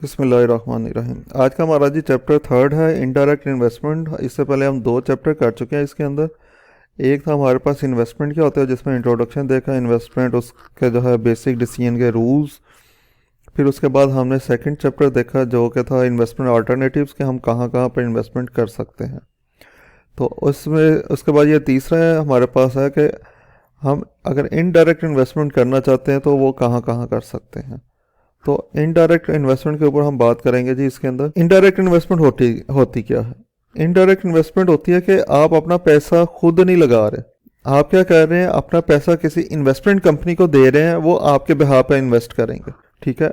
बिस्मिल्लाहिर्रहमानिर्रहीम। आज का हमारा जी चैप्टर थर्ड है इनडायरेक्ट इन्वेस्टमेंट। इससे पहले हम दो चैप्टर कर चुके हैं इसके अंदर। एक था हमारे पास इन्वेस्टमेंट क्या होता है, जिसमें इंट्रोडक्शन देखा इन्वेस्टमेंट, उसके जो है बेसिक डिसीजन के रूल्स। फिर उसके बाद हमने सेकंड चैप्टर देखा जो कि था इन्वेस्टमेंट अल्टरनेटिव्स, कि हम कहाँ कहाँ पर इन्वेस्टमेंट कर सकते हैं। तो उसमें उसके बाद ये तीसरा है हमारे पास है कि हम अगर इनडायरेक्ट इन्वेस्टमेंट करना चाहते हैं तो वो कहाँ कहाँ कर सकते हैं। तो इनडायरेक्ट इन्वेस्टमेंट के ऊपर हम बात करेंगे जी। इसके अंदर इनडायरेक्ट इन्वेस्टमेंट होती क्या है। इनडायरेक्ट इन्वेस्टमेंट होती है कि आप अपना पैसा खुद नहीं लगा रहे। आप क्या कर रहे हैं, अपना पैसा किसी इन्वेस्टमेंट कंपनी को दे रहे हैं, वो आपके बिहाफ पे इन्वेस्ट करेंगे। ठीक है।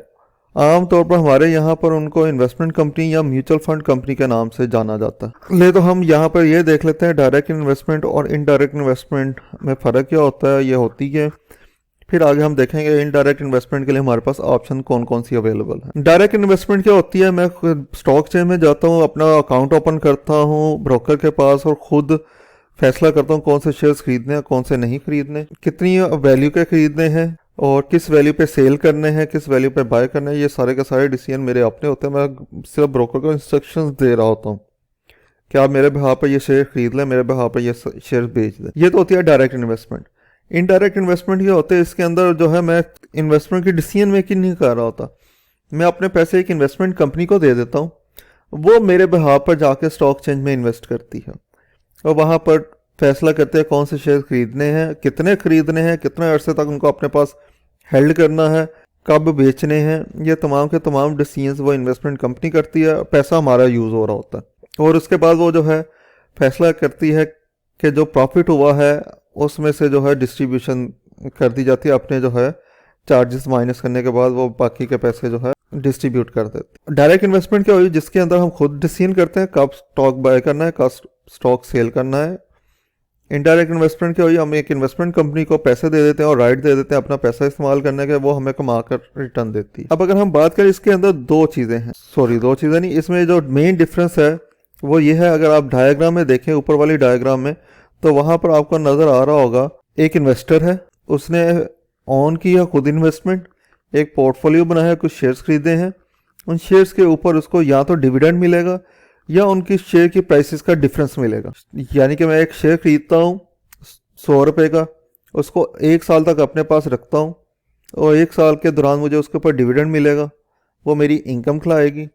आमतौर पर हमारे यहाँ पर उनको इन्वेस्टमेंट कंपनी या म्यूचुअल फंड कंपनी के नाम से जाना जाता है। ले तो हम यहाँ पर ये देख लेते हैं डायरेक्ट इन्वेस्टमेंट और इनडायरेक्ट इन्वेस्टमेंट में फ़र्क क्या होता है, ये होती है। फिर आगे हम देखेंगे इनडायरेक्ट इन्वेस्टमेंट के लिए हमारे पास ऑप्शन कौन कौन सी अवेलेबल है। डायरेक्ट इन्वेस्टमेंट क्या होती है, मैं स्टॉक चेन में जाता हूँ, अपना अकाउंट ओपन करता हूँ ब्रोकर के पास और खुद फैसला करता हूँ कौन से शेयर्स खरीदने हैं, कौन से नहीं खरीदने, कितनी वैल्यू के खरीदने हैं और किस वैल्यू पे सेल करने हैं, किस वैल्यू पे बाय करने हैं। ये सारे के सारे डिसीजन मेरे अपने होते हैं। मैं सिर्फ ब्रोकर को इंस्ट्रक्शंस दे रहा होता हूँ कि आप मेरे बिहाफ पर ये शेयर खरीद लें, मेरे बिहाफ पर ये शेयर बेच दें। ये तो होती है डायरेक्ट इन्वेस्टमेंट। इनडायरेक्ट इन्वेस्टमेंट ये होते हैं, इसके अंदर जो है मैं इन्वेस्टमेंट की डिसीजन मेकिंग नहीं कर रहा होता। मैं अपने पैसे एक इन्वेस्टमेंट कंपनी को दे देता हूँ, वो मेरे बिहाफ पर जाके स्टॉक चेंज में इन्वेस्ट करती है और वहाँ पर फैसला करते हैं कौन से शेयर खरीदने हैं, कितने खरीदने हैं, कितने अरसे तक उनको अपने पास हेल्ड करना है, कब बेचने हैं। ये तमाम के तमाम डिसीजंस वो इन्वेस्टमेंट कंपनी करती है, पैसा हमारा यूज़ हो रहा होता है। और उसके बाद वो जो है फैसला करती है कि जो प्रॉफिट हुआ है उसमें से जो है डिस्ट्रीब्यूशन कर दी जाती है, अपने जो है चार्जेस माइनस करने के बाद वो बाकी के पैसे जो है डिस्ट्रीब्यूट कर देते हैं। डायरेक्ट इन्वेस्टमेंट क्या हुई, जिसके अंदर हम खुद डिसीजन करते हैं कब स्टॉक बाय करना है, कब स्टॉक सेल करना है। इनडायरेक्ट इन्वेस्टमेंट क्या हुई, हम एक इन्वेस्टमेंट कंपनी को पैसे दे देते हैं और राइट दे देते हैं अपना पैसा इस्तेमाल करने के, वो हमें कमा कर रिटर्न देती है। अब अगर हम बात करें इसके अंदर दो चीज़ें नहीं, इसमें जो मेन डिफरेंस है वो ये है। अगर आप डायग्राम में देखें, ऊपर वाली डायग्राम में, तो वहाँ पर आपको नज़र आ रहा होगा एक इन्वेस्टर है, उसने ऑन किया खुद इन्वेस्टमेंट, एक पोर्टफोलियो बनाया, कुछ शेयर्स खरीदे हैं। उन शेयर्स के ऊपर उसको या तो डिविडेंड मिलेगा या उनकी शेयर की प्राइसेस का डिफरेंस मिलेगा। यानी कि मैं एक शेयर खरीदता हूँ 100 रुपये का, उसको 1 साल तक अपने पास रखता हूँ और 1 साल के दौरान मुझे उसके ऊपर डिविडेंड मिलेगा, वो मेरी इनकम खिलाएगी।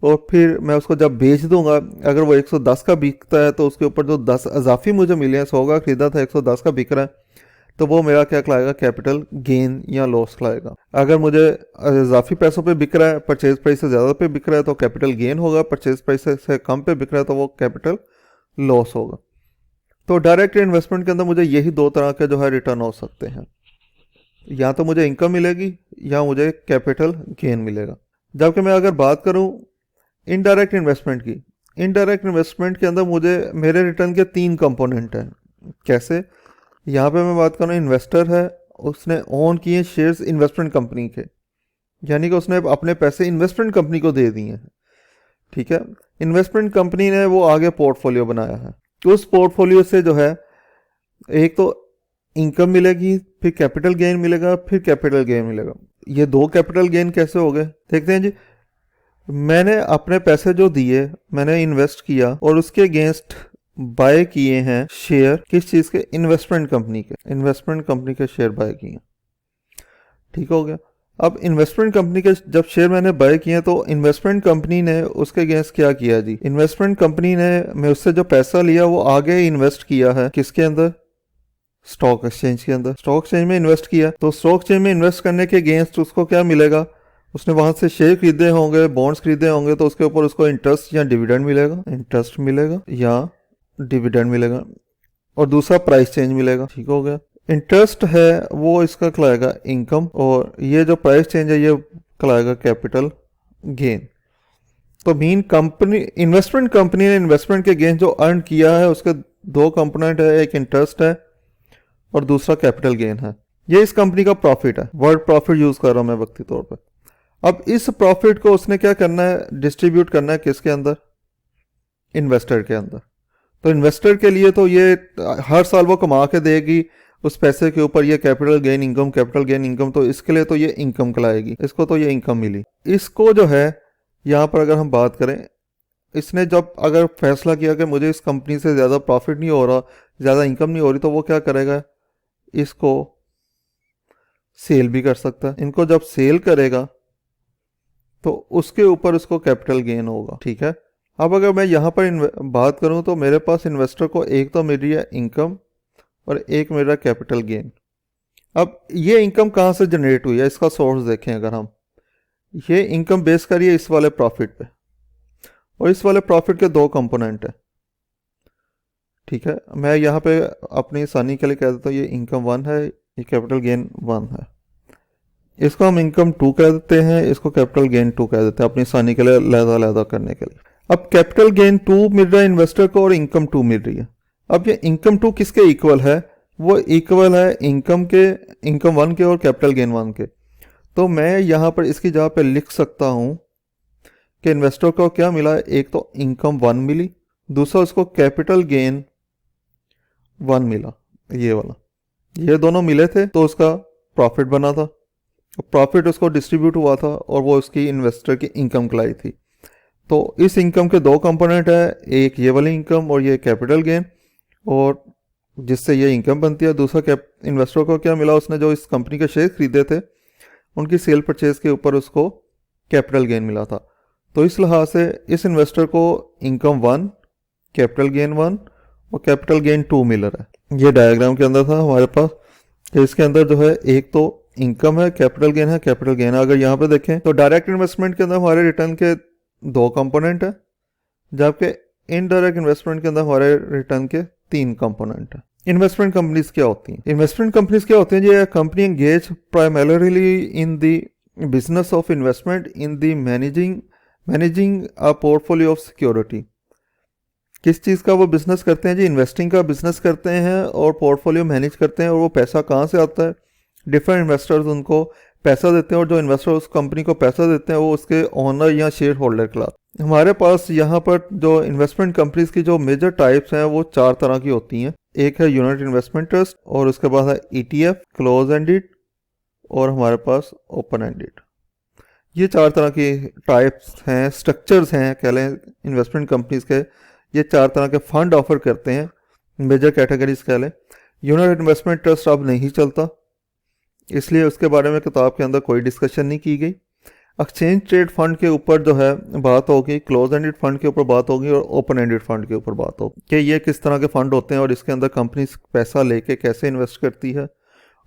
और फिर मैं उसको जब बेच दूंगा, अगर वो 110 का बिकता है तो उसके ऊपर जो 10 अजाफी मुझे मिले हैं, 100 का खरीदा था 110 का बिक रहा है, तो वो मेरा क्या खिलाएगा, कैपिटल गेन या लॉस खिलाएगा। अगर मुझे अजाफी पैसों पे बिक रहा है, परचेज प्राइस से ज़्यादा पे बिक रहा है तो कैपिटल गेन होगा, परचेज प्राइस से कम पे बिक रहा है तो वो कैपिटल लॉस होगा। तो डायरेक्ट इन्वेस्टमेंट के अंदर मुझे यही दो तरह के जो है रिटर्न हो सकते हैं, या तो मुझे इनकम मिलेगी या मुझे कैपिटल गेन मिलेगा। जबकि मैं अगर बात करूँ इनडायरेक्ट इन्वेस्टमेंट की, इनडायरेक्ट इन्वेस्टमेंट के अंदर मुझे मेरे रिटर्न के 3 कंपोनेंट हैं। कैसे, यहाँ पे मैं बात करूँ, इन्वेस्टर है, उसने ओन किए शेयर्स इन्वेस्टमेंट कंपनी के, यानी कि उसने अपने पैसे इन्वेस्टमेंट कंपनी को दे दिए हैं। ठीक है। इन्वेस्टमेंट कंपनी ने वो आगे पोर्टफोलियो बनाया है, उस पोर्टफोलियो से जो है एक तो इनकम मिलेगी, फिर कैपिटल गेन मिलेगा, फिर कैपिटल गेन मिलेगा। ये 2 कैपिटल गेन कैसे हो गए देखते हैं जी। मैंने अपने पैसे जो दिए, मैंने इन्वेस्ट किया और उसके अगेंस्ट बाय किए हैं शेयर, किस चीज़ के, इन्वेस्टमेंट कंपनी के शेयर बाय किए। ठीक हो गया। अब इन्वेस्टमेंट कंपनी के जब शेयर मैंने बाय किए तो इन्वेस्टमेंट कंपनी ने उसके अगेंस्ट क्या किया जी, इन्वेस्टमेंट कंपनी ने मैं उससे जो पैसा लिया वो आगे इन्वेस्ट किया है किसके अंदर, स्टॉक एक्सचेंज के अंदर। स्टॉक एक्सचेंज में इन्वेस्ट किया तो स्टॉक एक्सचेंज में इन्वेस्ट करने के अगेंस्ट उसको क्या मिलेगा, उसने वहाँ से शेयर खरीदे होंगे, बॉन्ड्स खरीदे होंगे, तो उसके ऊपर उसको इंटरेस्ट या डिविडेंड मिलेगा या डिविडेंड मिलेगा। और दूसरा प्राइस चेंज मिलेगा। ठीक हो गया। इंटरेस्ट है वो इसका कहलाएगा इनकम, और ये जो प्राइस चेंज है ये कहलाएगा कैपिटल गेन। तो मीन कंपनी, इन्वेस्टमेंट कंपनी ने इन्वेस्टमेंट के गेन जो अर्न किया है उसके 2 कंपोनेंट है, एक इंटरेस्ट है और दूसरा कैपिटल गेन है। ये इस कंपनी का प्रॉफिट है, वर्ड प्रॉफिट यूज कर रहा हूं मैं वक्ती तौर पर। अब इस प्रॉफिट को उसने क्या करना है, डिस्ट्रीब्यूट करना है किसके अंदर, इन्वेस्टर के अंदर। तो इन्वेस्टर के लिए तो ये हर साल वो कमा के देगी उस पैसे के ऊपर, ये कैपिटल गेन इनकम, तो इसके लिए तो ये इनकम कहलाएगी, इसको तो ये इनकम मिली। इसको जो है यहाँ पर अगर हम बात करें, इसने जब अगर फैसला किया कि मुझे इस कंपनी से ज़्यादा प्रॉफिट नहीं हो रहा, ज़्यादा इनकम नहीं हो रही, तो वो क्या करेगा, इसको सेल भी कर सकता है। इनको जब सेल करेगा तो उसके ऊपर उसको कैपिटल गेन होगा, ठीक है। अब अगर मैं यहाँ पर बात करूँ तो मेरे पास इन्वेस्टर को एक तो मिल रही है इनकम और एक मिल रहा है कैपिटल गेन। अब ये इनकम कहाँ से जनरेट हुई है, इसका सोर्स देखें अगर हम, ये इनकम बेस करिए इस वाले प्रॉफिट पे, और इस वाले प्रॉफिट के दो कंपोनेंट है, ठीक है। मैं यहाँ पे अपनी आसानी के लिए कह देता हूँ ये इनकम 1 है, ये कैपिटल गेन 1 है। इसको हम इनकम 2 कह देते हैं, इसको कैपिटल गेन 2 कह देते हैं अपनी आसानी के लिए अलग-अलग करने के लिए। अब कैपिटल गेन 2 मिल रहा है इन्वेस्टर को और इनकम 2 मिल रही है। अब ये इनकम 2 किसके इक्वल है, वो इक्वल है इनकम 1 के और कैपिटल गेन 1 के। तो मैं यहाँ पर इसकी जगह पे लिख सकता हूँ कि इन्वेस्टर को क्या मिला, एक तो इनकम 1 मिली, दूसरा उसको कैपिटल गेन 1 मिला, ये वाला, ये दोनों मिले थे तो उसका प्रॉफिट बना था। प्रॉफिट उसको डिस्ट्रीब्यूट हुआ था और वो उसकी इन्वेस्टर की इनकम कहलाई थी। तो इस इनकम के दो कंपोनेंट है, एक ये वाली इनकम और ये कैपिटल गेन, और जिससे ये इनकम बनती है। दूसरा इन्वेस्टर को क्या मिला, उसने जो इस कंपनी के शेयर खरीदे थे उनकी सेल परचेज के ऊपर उसको कैपिटल गेन मिला था। तो इस लिहाज से इस इन्वेस्टर को इनकम 1, कैपिटल गेन 1 और कैपिटल गेन 2 मिल रहा है। ये डायग्राम के अंदर था हमारे पास कि इसके अंदर जो है एक तो इनकम है, कैपिटल गेन है, कैपिटल गेन है। अगर यहाँ पे देखें तो डायरेक्ट इन्वेस्टमेंट के अंदर हमारे रिटर्न के 2 कंपोनेंट है, जबकि इनडायरेक्ट इन्वेस्टमेंट के अंदर हमारे रिटर्न के 3 कंपोनेंट है। इन्वेस्टमेंट कंपनीज क्या होती हैं, इन्वेस्टमेंट कंपनीज क्या होती हैं, ये company engage primarily in the business of investment in the managing a portfolio of security. किस चीज़ का वो बिजनेस करते हैं जी, इन्वेस्टिंग का बिजनेस करते हैं और पोर्टफोलियो मैनेज करते हैं। और वो पैसा कहाँ से आता है, डिफरेंट इन्वेस्टर्स उनको पैसा देते हैं और जो इन्वेस्टर उस कंपनी को पैसा देते हैं वो उसके ओनर या शेयर होल्डर कहलाते हैं। हमारे पास यहाँ पर जो इन्वेस्टमेंट कंपनीज की जो मेजर टाइप्स हैं वो 4 तरह की होती हैं। एक है यूनिट इन्वेस्टमेंट ट्रस्ट, और उसके बाद है ETF, क्लोज एंडेड, और हमारे पास ओपन एंडेड। ये 4 तरह की टाइप्स हैं, स्ट्रक्चर्स हैं कह लें इन्वेस्टमेंट कंपनीज के। ये 4 तरह के फंड ऑफर करते हैं, मेजर कैटेगरीज कह लें। यूनिट इन्वेस्टमेंट ट्रस्ट अब नहीं चलता, इसलिए उसके बारे में किताब के अंदर कोई डिस्कशन नहीं की गई। एक्सचेंज ट्रेड फंड के ऊपर जो है बात होगी, क्लोज एंडेड फंड के ऊपर बात होगी, और ओपन एंडेड फंड के ऊपर बात होगी कि ये किस तरह के फंड होते हैं और इसके अंदर कंपनी पैसा लेके कैसे इन्वेस्ट करती है,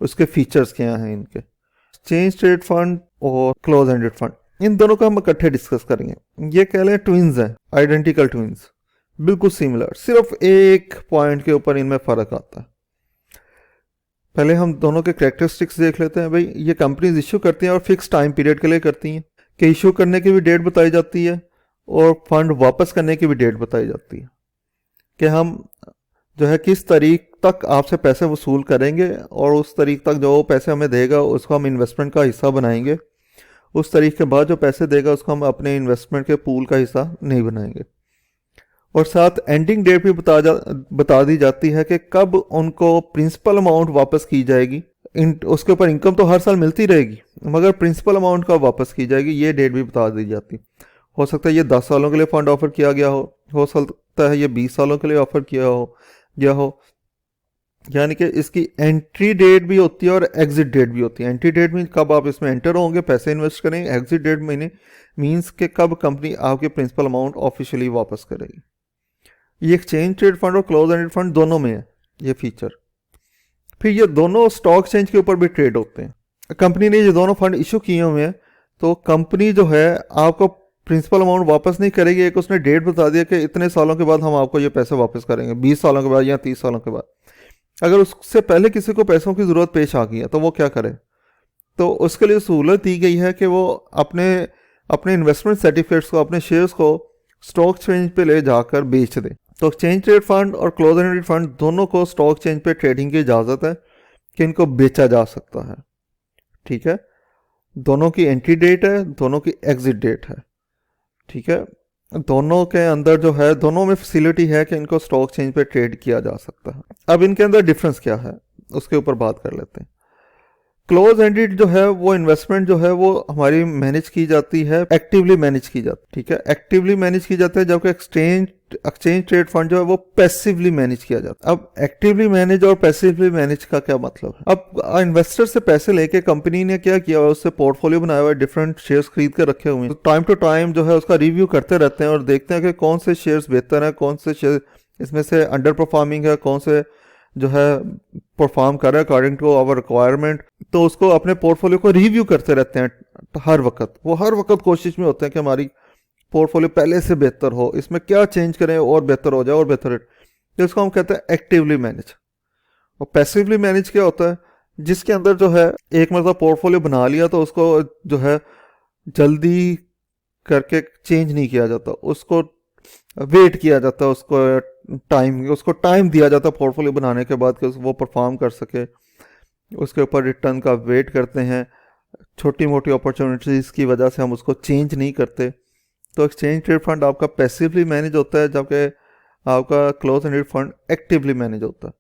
उसके फीचर्स क्या हैं इनके। एक्सचेंज ट्रेड फंड और क्लोज एंडेड फंड, इन दोनों को हम इकट्ठे डिस्कस करेंगे। ये कह लें ट्विंस हैं, आइडेंटिकल ट्विंस, बिल्कुल सिमिलर, सिर्फ एक पॉइंट के ऊपर इनमें फ़र्क आता है। पहले हम दोनों के कैरेक्टरिस्टिक्स देख लेते हैं। भाई ये कंपनीज इशू करती हैं और फिक्स टाइम पीरियड के लिए करती हैं, कि इशू करने की भी डेट बताई जाती है और फंड वापस करने की भी डेट बताई जाती है, कि हम जो है किस तारीख तक आपसे पैसे वसूल करेंगे और उस तारीख तक जो पैसे हमें देगा उसको हम इन्वेस्टमेंट का हिस्सा बनाएंगे। उस तारीख के बाद जो पैसे देगा उसको हम अपने इन्वेस्टमेंट के पूल का हिस्सा नहीं बनाएंगे। और साथ एंडिंग डेट भी बता दी जाती है कि कब उनको प्रिंसिपल अमाउंट वापस की जाएगी। उसके ऊपर इनकम तो हर साल मिलती रहेगी, मगर प्रिंसिपल अमाउंट कब वापस की जाएगी ये डेट भी बता दी जाती। हो सकता है ये 10 सालों के लिए फंड ऑफर किया गया हो सकता है ये 20 सालों के लिए ऑफर किया हो। यानी कि इसकी एंट्री डेट भी होती है और एग्जिट डेट भी होती है। एंट्री डेट मीन कब आप इसमें एंटर होंगे, पैसे इन्वेस्ट करेंगे। एग्जिट डेट मीन्स कि कब कंपनी आपके प्रिंसिपल अमाउंट ऑफिशियली वापस करेगी। ये एक्सचेंज ट्रेड फंड और क्लोज एंडेड फंड दोनों में है ये फीचर। फिर ये दोनों स्टॉक एक्सचेंज के ऊपर भी ट्रेड होते हैं। कंपनी ने ये दोनों फंड इशू किए हुए हैं, तो कंपनी जो है आपको प्रिंसिपल अमाउंट वापस नहीं करेगी। एक उसने डेट बता दिया कि इतने सालों के बाद हम आपको ये पैसे वापस करेंगे, 20 सालों के बाद या 30 सालों के बाद। अगर उससे पहले किसी को पैसों की ज़रूरत पेश आ गई है तो वो क्या करे, तो उसके लिए सहूलत दी गई है कि वो अपने इन्वेस्टमेंट सर्टिफिकेट्स को, अपने शेयर्स को स्टॉक एक्सचेंज पे ले जाकर बेच दे। तो एक्सचेंज ट्रेड फंड और क्लोज एंडेड फंड दोनों को स्टॉक एक्सचेंज पे ट्रेडिंग की इजाज़त है कि इनको बेचा जा सकता है, ठीक है। दोनों की एंट्री डेट है, दोनों की एग्जिट डेट है, ठीक है। दोनों के अंदर जो है, दोनों में फैसिलिटी है कि इनको स्टॉक एक्सचेंज पे ट्रेड किया जा सकता है। अब इनके अंदर डिफरेंस क्या है उसके ऊपर बात कर लेते हैं। क्लोज एंडेड जो है वो इन्वेस्टमेंट जो है वो हमारी मैनेज की जाती है, एक्टिवली मैनेज की जाती है, ठीक है, एक्टिवली मैनेज की जाती है, जबकि एक्सचेंज ट्रेड फंड जो है वो पैसिवली मैनेज किया जाता है। अब एक्टिवली मैनेज और पैसिवली मैनेज का क्या मतलब है? अब इन्वेस्टर से पैसे लेके कंपनी ने क्या किया हुआ है, उससे पोर्टफोलियो बनाया हुआ है, डिफरेंट शेयर्स खरीद कर रखे हुए हैं, तो टाइम टू टाइम जो है उसका रिव्यू करते रहते हैं और देखते हैं कि कौन से शेयर्स बेहतर हैं, कौन से शेयर इसमें से अंडर परफॉर्मिंग है, कौन से जो है परफॉर्म कर रहा है अकॉर्डिंग टू आवर रिक्वायरमेंट। तो उसको अपने पोर्टफोलियो को रिव्यू करते रहते हैं हर वक्त। वो हर वक्त कोशिश में होते हैं कि हमारी पोर्टफोलियो पहले से बेहतर हो, इसमें क्या चेंज करें और बेहतर हो जाए और बेहतर। तो इसको हम कहते हैं एक्टिवली मैनेज। और पैसिवली मैनेज क्या होता है? जिसके अंदर जो है एक मतलब पोर्टफोलियो बना लिया तो उसको जो है जल्दी करके चेंज नहीं किया जाता, उसको वेट किया जाता है, उसको टाइम दिया जाता है पोर्टफोलियो बनाने के बाद कि वो परफॉर्म कर सके, उसके ऊपर रिटर्न का वेट करते हैं। छोटी मोटी अपॉर्चुनिटीज़ की वजह से हम उसको चेंज नहीं करते। तो एक्सचेंज ट्रेड फंड आपका पैसिवली मैनेज होता है, जबकि आपका close ended fund actively manage होता है।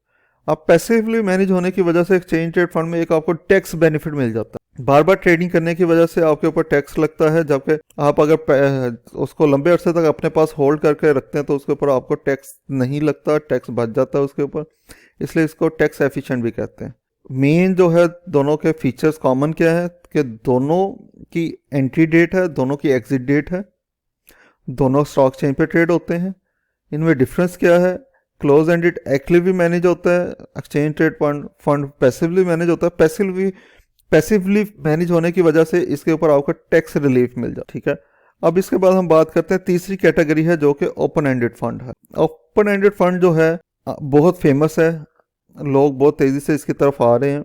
अब पैसिवली मैनेज होने की वजह से एक्सचेंज ट्रेड फंड में एक आपको टैक्स बेनिफिट मिल जाता है। बार बार ट्रेडिंग करने की वजह से आपके ऊपर टैक्स लगता है, जबकि आप अगर उसको लंबे अरसे तक अपने पास होल्ड करके रखते हैं तो उसके ऊपर आपको टैक्स नहीं लगता, टैक्स बच जाता है उसके ऊपर, इसलिए इसको टैक्स एफिशिएंट भी कहते हैं। मेन जो है दोनों के फीचर्स कॉमन क्या है कि दोनों की एंट्री डेट है, दोनों की एग्जिट डेट है, दोनों स्टॉक एक्सचेंज पे ट्रेड होते हैं। इनमें डिफरेंस क्या है? क्लोज एंडेड एक्टिवली मैनेज होता है, exchange trade fund passively manage होता है। पैसिवली मैनेज होने की वजह से इसके ऊपर आपको टैक्स रिलीफ मिल जाता है, ठीक है। अब इसके बाद हम बात करते हैं तीसरी कैटेगरी है जो कि ओपन एंडेड फंड है। ओपन एंडेड फंड जो है बहुत फेमस है, लोग बहुत तेज़ी से इसकी तरफ आ रहे हैं।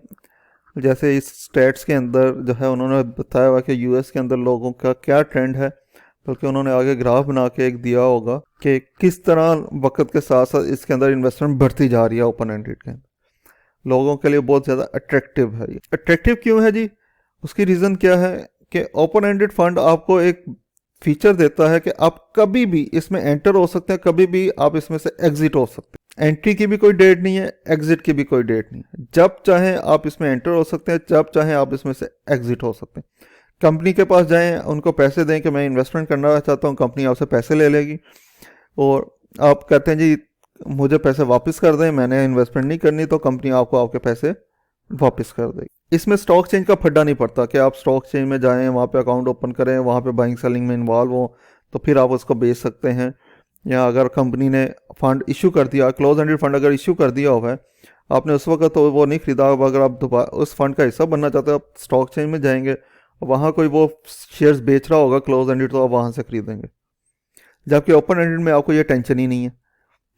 जैसे इस स्टेट्स के अंदर जो है उन्होंने बताया हुआ कि यूएस के अंदर लोगों का क्या ट्रेंड है, बल्कि उन्होंने आगे ग्राफ बना के एक दिया होगा कि किस तरह वक्त के साथ साथ इसके अंदर इन्वेस्टमेंट बढ़ती जा रही है ओपन एंडेड के अंदर। लोगों के लिए बहुत ज़्यादा अट्रैक्टिव है। ये अट्रैक्टिव क्यों है जी? उसकी रीज़न क्या है कि ओपन एंडेड फंड आपको एक फीचर देता है कि आप कभी भी इसमें एंटर हो सकते हैं, कभी भी आप इसमें से एग्जिट हो सकते हैं। एंट्री की भी कोई डेट नहीं है, एग्जिट की भी कोई डेट नहीं है। जब चाहें आप इसमें एंटर हो सकते हैं, जब चाहें आप इसमें से एग्जिट हो सकते हैं। कंपनी के पास जाएं, उनको पैसे दें कि मैं इन्वेस्टमेंट करना चाहता हूं, कंपनी आपसे पैसे ले लेगी और आप कहते हैं जी मुझे पैसे वापस कर दें, मैंने इन्वेस्टमेंट नहीं करनी, तो कंपनी आपको आपके पैसे वापस कर देगी। इसमें स्टॉक चेंज का फड्डा नहीं पड़ता कि आप स्टॉक चेंज में जाएं, वहाँ पे अकाउंट ओपन करें, वहाँ पे बाइंग सेलिंग में इन्वॉल्व हो तो फिर आप उसको बेच सकते हैं। या अगर कंपनी ने फंड इशू कर दिया, क्लोज एंडेड फंड अगर इशू कर दिया हुआ है, आपने उस वक्त तो वो नहीं खरीदा, अगर आप दोबारा उस फंड का हिस्सा बनना चाहते हैं, आप स्टॉक चेंज में जाएंगे, वहाँ कोई वो शेयर्स बेच रहा होगा क्लोज एंडेड, तो आप वहाँ से खरीदेंगे। जबकि ओपन एंडेड में आपको ये टेंशन ही नहीं है।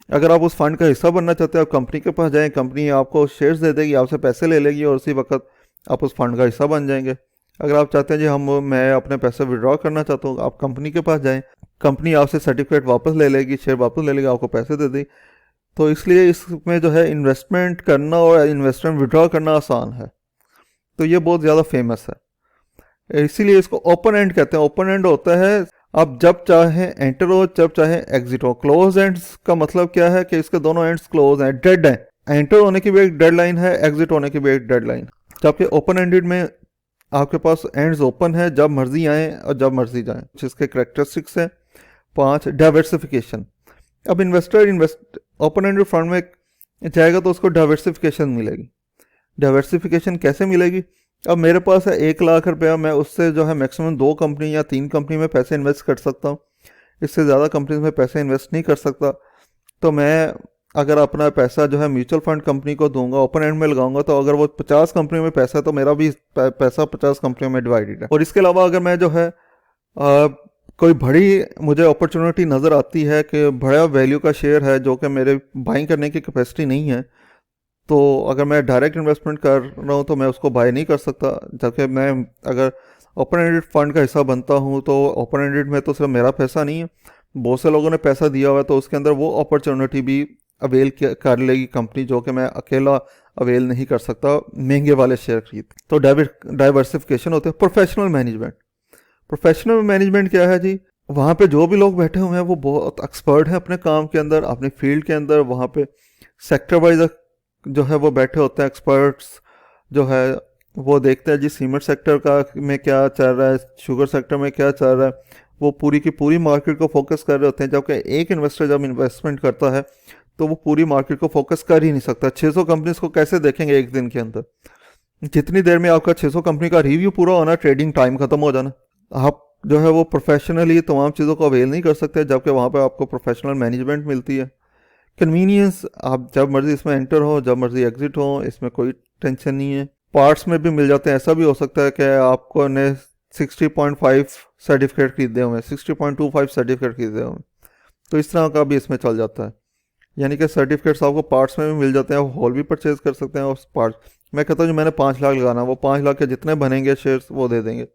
अगर आप उस फंड का हिस्सा बनना चाहते हैं, आप कंपनी के पास जाएं, कंपनी आपको शेयर्स दे देगी, आपसे पैसे ले लेगी और उसी वक्त आप उस फंड का हिस्सा बन जाएंगे। अगर आप चाहते हैं जी मैं अपने पैसे विड्रॉ करना चाहता हूँ, आप कंपनी के पास जाएं, कंपनी आपसे सर्टिफिकेट वापस ले लेगी, शेयर वापस ले लेगी, आपको पैसे दे देगी। तो इसलिए इसमें जो है इन्वेस्टमेंट करना और इन्वेस्टमेंट विड्रॉ करना आसान है, तो ये बहुत ज़्यादा फेमस है, इसीलिए इसको ओपन एंड कहते हैं। ओपन एंड होता है आप जब चाहे एंटर हो, जब चाहे एग्जिट हो। क्लोज एंड्स का मतलब क्या है कि इसके दोनों एंड्स क्लोज हैं, डेड हैं। एंटर होने की भी एक डेडलाइन है, एग्जिट होने की भी एक डेडलाइन। जबकि ओपन एंडेड में आपके पास एंड्स ओपन है, जब मर्जी आए और जब मर्जी जाएं। जिसके करेक्टरिस्टिक्स हैं 5, डाइवर्सिफिकेशन। अब इन्वेस्टर ओपन एंडेड फंड में जाएगा तो उसको डाइवर्सिफिकेशन मिलेगी। डाइवर्सिफिकेशन कैसे मिलेगी? अब मेरे पास है 1 लाख रुपया, मैं उससे जो है मैक्सिमम 2 कंपनी या 3 कंपनी में पैसे इन्वेस्ट कर सकता हूँ, इससे ज़्यादा कंपनीज में पैसे इन्वेस्ट नहीं कर सकता। तो मैं अगर अपना पैसा जो है म्यूचुअल फंड कंपनी को दूंगा, ओपन एंड में लगाऊंगा, तो अगर वो 50 कंपनी में पैसा है तो मेरा भी पैसा 50 कंपनियों में डिवाइडेड है। और इसके अलावा अगर मैं जो है कोई बड़ी मुझे अपॉर्चुनिटी नज़र आती है कि बड़ा वैल्यू का शेयर है जो कि मेरे बाइंग करने की कैपेसिटी नहीं है, तो अगर मैं डायरेक्ट इन्वेस्टमेंट कर रहा हूँ तो मैं उसको बाय नहीं कर सकता। जबकि मैं अगर ओपन एंडेड फंड का हिस्सा बनता हूँ तो ओपन एंडेड में तो सिर्फ मेरा पैसा नहीं है, बहुत से लोगों ने पैसा दिया हुआ है, तो उसके अंदर वो अपॉर्चुनिटी भी अवेल कर लेगी कंपनी, जो कि मैं अकेला अवेल नहीं कर सकता महंगे वाले शेयर खरीद। तो डाइवर्सिफिकेशन होते हैं। प्रोफेशनल मैनेजमेंट क्या है जी? वहाँ पे जो भी लोग बैठे हुए हैं वो बहुत एक्सपर्ट हैं अपने काम के अंदर, अपनी फील्ड के अंदर। वहाँ पे सेक्टर वाइज जो है वो बैठे होते हैं एक्सपर्ट्स जो है, वो देखते हैं जी सीमेंट सेक्टर का में क्या चल रहा है, शुगर सेक्टर में क्या चल रहा है, वो पूरी की पूरी मार्केट को फोकस कर रहे होते हैं। जबकि एक इन्वेस्टर जब इन्वेस्टमेंट करता है तो वो पूरी मार्केट को फोकस कर ही नहीं सकता। 600 कंपनीज को कैसे देखेंगे एक दिन के अंदर? जितनी देर में आपका 600 कंपनी का रिव्यू पूरा होना, ट्रेडिंग टाइम खत्म हो जाना। आप जो है वो प्रोफेशनली तमाम चीज़ों को अवेल नहीं कर सकते, जबकि वहाँ पे आपको प्रोफेशनल मैनेजमेंट मिलती है। कन्वीनियंस, आप जब मर्जी इसमें एंटर हो, जब मर्जी एग्जिट हो, इसमें कोई टेंशन नहीं है। पार्ट्स में भी मिल जाते हैं। ऐसा भी हो सकता है कि आपको ने 60.5 सर्टिफिकेट खरीदे हुए, 60.25 सर्टिफिकेट खरीदे हुए, तो इस तरह का भी इसमें चल जाता है। यानी कि सर्टिफिकेट्स आपको पार्ट्स में भी मिल जाते हैं, आप होल भी परचेज कर सकते हैं। और पार्ट्स मैं कहता हूँ जो मैंने 5 लाख लगाना, वो 5 लाख के जितने बनेंगे शेयर्स वो दे देंगे।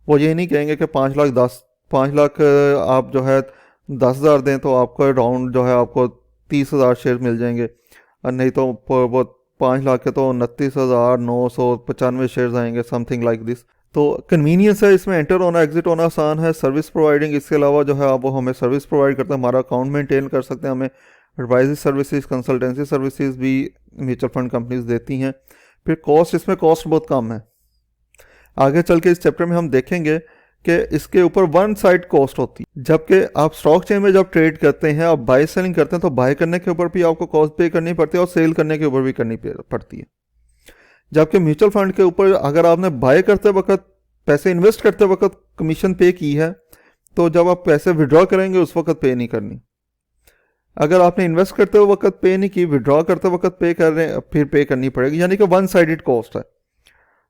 वो ये नहीं कहेंगे कि 5 लाख आप जो है 10,000 दें तो आपको अराउंड जो है आपको 30,000 शेयर मिल जाएंगे, और नहीं तो वो 5 लाख के तो 29,995 शेयर्स आएंगे, समथिंग लाइक दिस। तो कन्वीनियंस है इसमें, एंटर होना एग्जिट होना आसान है। सर्विस प्रोवाइडिंग, इसके अलावा जो है आप वो हमें सर्विस प्रोवाइड करते हैं, हमारा अकाउंट मेंटेन कर सकते हैं, हमें एडवाइजरी सर्विसेज, कंसल्टेंसी सर्विसेज भी म्यूचुअल फंड कंपनीज देती हैं। फिर कॉस्ट, इसमें कॉस्ट बहुत कम है। आगे चल के इस चैप्टर में हम देखेंगे कि इसके ऊपर वन साइड कॉस्ट होती है। जबकि आप स्टॉक चेन में जब ट्रेड करते हैं, आप बाय सेलिंग करते हैं, तो बाय करने के ऊपर भी आपको कॉस्ट पे करनी पड़ती है और सेल करने के ऊपर भी करनी पड़ती है। जबकि म्यूचुअल फंड के ऊपर अगर आपने बाय करते वक्त, पैसे इन्वेस्ट करते वक्त कमीशन पे की है, तो जब आप पैसे विड्रॉ करेंगे उस वक्त पे नहीं करनी। अगर आपने इन्वेस्ट करते वक्त पे नहीं की, विड्रॉ करते वक्त पे कर रहे हैं, फिर पे करनी पड़ेगी। यानी कि वन साइडेड कॉस्ट है।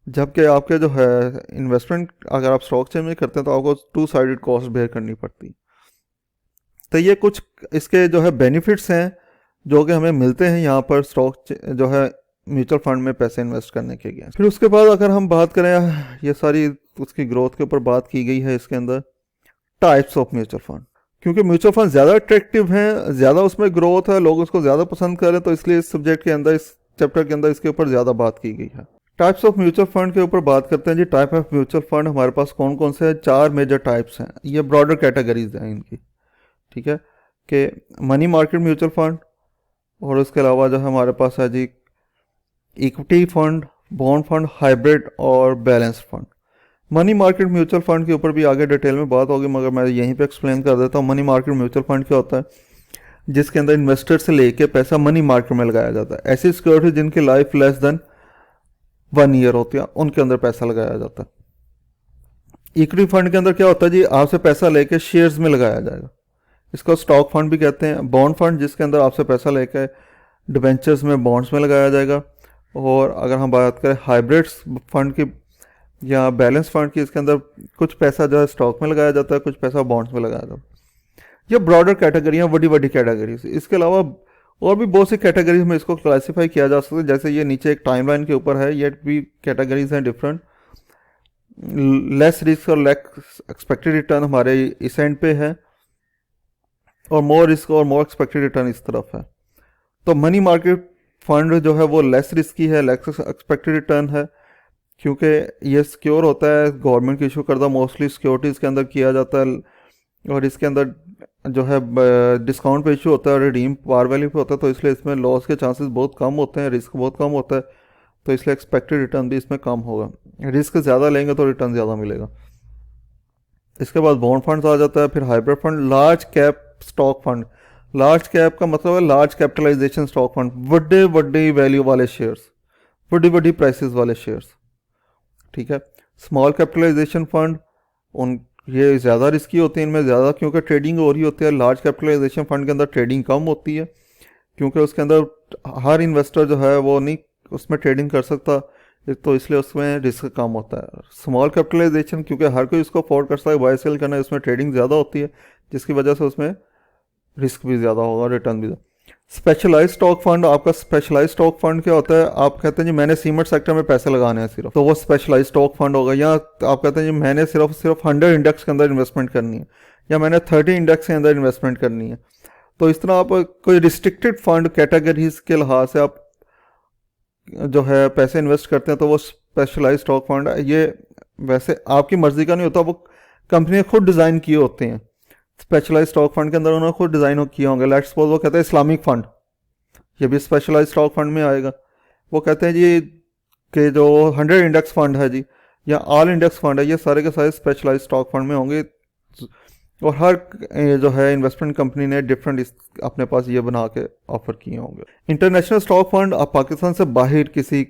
जबकि आपके जो है इन्वेस्टमेंट अगर आप स्टॉक चेन में करते हैं तो आपको 2 साइडेड कॉस्ट बेयर करनी पड़ती है। तो ये कुछ इसके जो है बेनिफिट्स हैं जो कि हमें मिलते हैं यहाँ पर स्टॉक जो है म्यूचुअल फंड में पैसे इन्वेस्ट करने के लिए। फिर उसके बाद अगर हम बात करें, ये सारी उसकी ग्रोथ के ऊपर बात की गई है इसके अंदर, टाइप्स ऑफ म्यूचुअल फंड। क्योंकि म्यूचुअल फंड ज़्यादा अट्रैक्टिव हैं, ज़्यादा उसमें ग्रोथ है, लोग उसको ज़्यादा पसंद करें, तो इसलिए इस सब्जेक्ट के अंदर, इस चैप्टर के अंदर इसके ऊपर ज़्यादा बात की गई है। टाइप्स ऑफ म्यूचुअल फंड के ऊपर बात करते हैं जी। टाइप ऑफ म्यूचुअल फंड हमारे पास कौन कौन से हैं? 4 मेजर टाइप्स हैं। ये ब्रॉडर कैटेगरीज हैं इनकी, ठीक है, कि मनी मार्केट म्यूचुअल फंड, और उसके अलावा जो हमारे पास है जी equity fund, bond fund, hybrid और balance fund. Money market mutual fund के ऊपर भी आगे डिटेल में बात होगी, मगर मैं यहीं पे एक्सप्लेन कर देता हूँ। मनी मार्केट म्यूचुअल फंड क्या होता है? जिसके अंदर इन्वेस्टर से लेके पैसा मनी मार्केट में लगाया जाता है। ऐसी सिक्योरिटी जिनकी लाइफ लेस देन 1 ईयर होती है, उनके अंदर पैसा लगाया जाता है। इक्विटी फंड के अंदर क्या होता है जी? आपसे पैसा लेके शेयर्स में लगाया जाएगा, इसको स्टॉक फंड भी कहते हैं। बॉन्ड फंड, जिसके अंदर आपसे पैसा लेके डिबेंचर्स में, बॉन्ड्स में लगाया जाएगा। और अगर हम बात करें हाइब्रिड्स फंड की या बैलेंस फंड की, इसके अंदर कुछ पैसा जो है स्टॉक में लगाया जाता है, कुछ पैसा बॉन्ड्स में लगाया जाता है। ये ब्रॉडर कैटेगरियाँ, बड़ी बड़ी कैटेगरीज। इसके अलावा और भी बहुत सी कैटेगरीज में इसको क्लासिफाई किया जा सकता है। जैसे ये नीचे एक टाइमलाइन के ऊपर है, ये भी कैटेगरीज हैं डिफरेंट। लेस रिस्क और लेस एक्सपेक्टेड रिटर्न हमारे इस एंड पे है, और मोर रिस्क और मोर एक्सपेक्टेड रिटर्न इस तरफ है। तो मनी मार्केट फंड जो है वो लेस रिस्की है, लेस एक्सपेक्टेड रिटर्न है, क्योंकि ये सिक्योर होता है, गवर्नमेंट की इशू करदा मोस्टली सिक्योरिटीज़ के अंदर किया जाता है, और इसके अंदर जो है डिस्काउंट पे इशू होता है, रिडीम पार वैल्यू पे होता है, तो इसलिए इसमें लॉस के चांसेस बहुत कम होते हैं, रिस्क बहुत कम होता है, तो इसलिए एक्सपेक्टेड रिटर्न भी इसमें कम होगा। रिस्क ज़्यादा लेंगे तो रिटर्न ज़्यादा मिलेगा। इसके बाद बॉन्ड फंड्स आ जाता है, फिर hybrid fund, large cap stock fund. Large cap का मतलब है लार्ज कैपिटलाइजेशन स्टॉक फंड, बड़े बड़े वैल्यू वाले शेयर्स, बड़ी बड़ी प्राइसेस वाले शेयर्स, ठीक है। स्मॉल कैपिटलाइजेशन फंड, उन ये ज़्यादा रिस्की होते हैं, इनमें ज़्यादा क्योंकि ट्रेडिंग हो रही होती है। लार्ज कैपिटलाइजेशन फंड के अंदर ट्रेडिंग कम होती है, क्योंकि उसके अंदर हर इन्वेस्टर जो है वो नहीं उसमें ट्रेडिंग कर सकता, तो इसलिए उसमें रिस्क कम होता है। स्मॉल कैपिटलाइजेशन, क्योंकि हर कोई इसको अफोर्ड कर सकता है, बाय सेल करना, इसमें ट्रेडिंग ज़्यादा होती है, जिसकी वजह से उसमें रिस्क भी ज़्यादा होगा, रिटर्न भी ज़्यादा। स्पेशलाइज स्टॉक फंड, आपका स्पेशलाइज स्टॉक फंड क्या होता है? आप कहते हैं जी मैंने सीमेंट सेक्टर में पैसे लगाने हैं सिर्फ, तो वो स्पेशलाइज स्टॉक फंड होगा। या आप कहते हैं जी मैंने सिर्फ 100 इंडेक्स के अंदर इन्वेस्टमेंट करनी है, या मैंने 30 इंडेक्स के अंदर इन्वेस्टमेंट करनी है। तो इस तरह आप कोई रिस्ट्रिक्टेड फंड कैटेगरीज के लिहाज से आप जो है पैसे इन्वेस्ट करते हैं, तो वो स्पेशलाइज स्टॉक फंड है। ये वैसे आपकी मर्जी का नहीं होता, वो कंपनी ने खुद डिज़ाइन किए होते हैं। स्पेशलाइज स्टॉक फंड के अंदर उन्होंने खुद डिज़ाइन किए होंगे। लेट्स सपोज वो कहते हैं इस्लामिक फंड, ये भी स्पेशलाइज स्टॉक फंड में आएगा। वो कहते हैं जी के जो 100 इंडेक्स फंड है जी, या ऑल इंडेक्स फंड है, ये सारे के सारे स्पेशलाइज स्टॉक फंड में होंगे। और हर जो है इन्वेस्टमेंट कंपनी ने डिफरेंट अपने पास ये बना के ऑफर किए होंगे। इंटरनेशनल स्टॉक फंड आप पाकिस्तान से बाहर किसी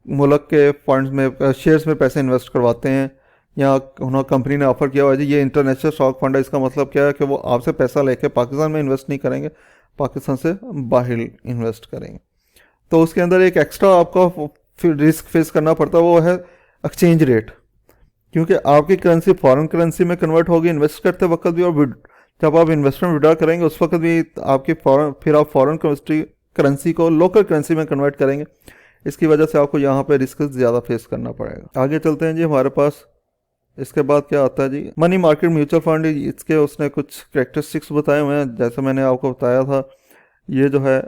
मुल्क के फंड्स में शेयर्स में पैसे इन्वेस्ट करवाते हैं, या उन्होंने कंपनी ने ऑफर किया हुआ है जी ये इंटरनेशनल स्टॉक फंड है, इसका मतलब क्या है कि वो आपसे पैसा लेके पाकिस्तान में इन्वेस्ट नहीं करेंगे, पाकिस्तान से बाहर इन्वेस्ट करेंगे। तो उसके अंदर एक एक्स्ट्रा आपका रिस्क फेस करना पड़ता है, वो है एक्सचेंज रेट, क्योंकि आपकी करेंसी फॉरेन करेंसी में कन्वर्ट होगी इन्वेस्ट करते वक्त भी, और जब आप इन्वेस्टमेंट विड्रॉ करेंगे उस वक्त भी आपकी फिर आप फॉरेन करेंसी को लोकल करेंसी में कन्वर्ट करेंगे। इसकी वजह से आपको यहाँ पे रिस्क ज़्यादा फेस करना पड़ेगा। आगे चलते हैं जी, हमारे पास इसके बाद क्या आता है जी, मनी मार्केट म्यूचुअल फंड। इसके उसने कुछ कैरेक्टरिस्टिक्स बताए हुए हैं, जैसे मैंने आपको बताया था, ये जो है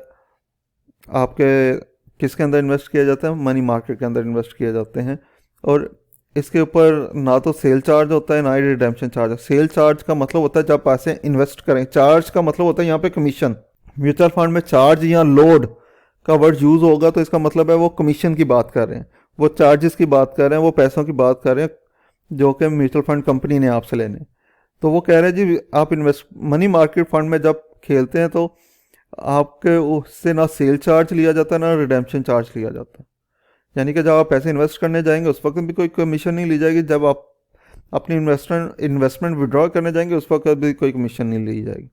आपके किसके अंदर इन्वेस्ट किया जाता है, मनी मार्केट के अंदर इन्वेस्ट किए जाते हैं। और इसके ऊपर ना तो सेल चार्ज होता है ना ही रिडेम्पशन चार्ज। सेल चार्ज का मतलब होता है जब पैसे इन्वेस्ट करें, चार्ज का मतलब होता है यहाँ पे कमीशन। म्यूचुअल फंड में चार्ज या लोड का वर्ड यूज़ होगा तो इसका मतलब है वो कमीशन की बात कर रहे हैं, वो चार्जेस की बात कर रहे हैं, वो पैसों की बात कर रहे हैं जो कि म्यूचुअल फंड कंपनी ने आपसे लेने। तो वो कह रहे हैं जी आप मनी मार्केट फंड में जब खेलते हैं तो आपके उससे ना सेल चार्ज लिया जाता है ना रिडेम्पशन चार्ज लिया जाता है। यानी कि जब आप पैसे इन्वेस्ट करने जाएंगे उस वक्त भी कोई कमीशन नहीं ली जाएगी, जब आप अपनी इन्वेस्टमेंट विड्रॉ करने जाएंगे उस वक्त भी कोई कमीशन नहीं ली जाएगी।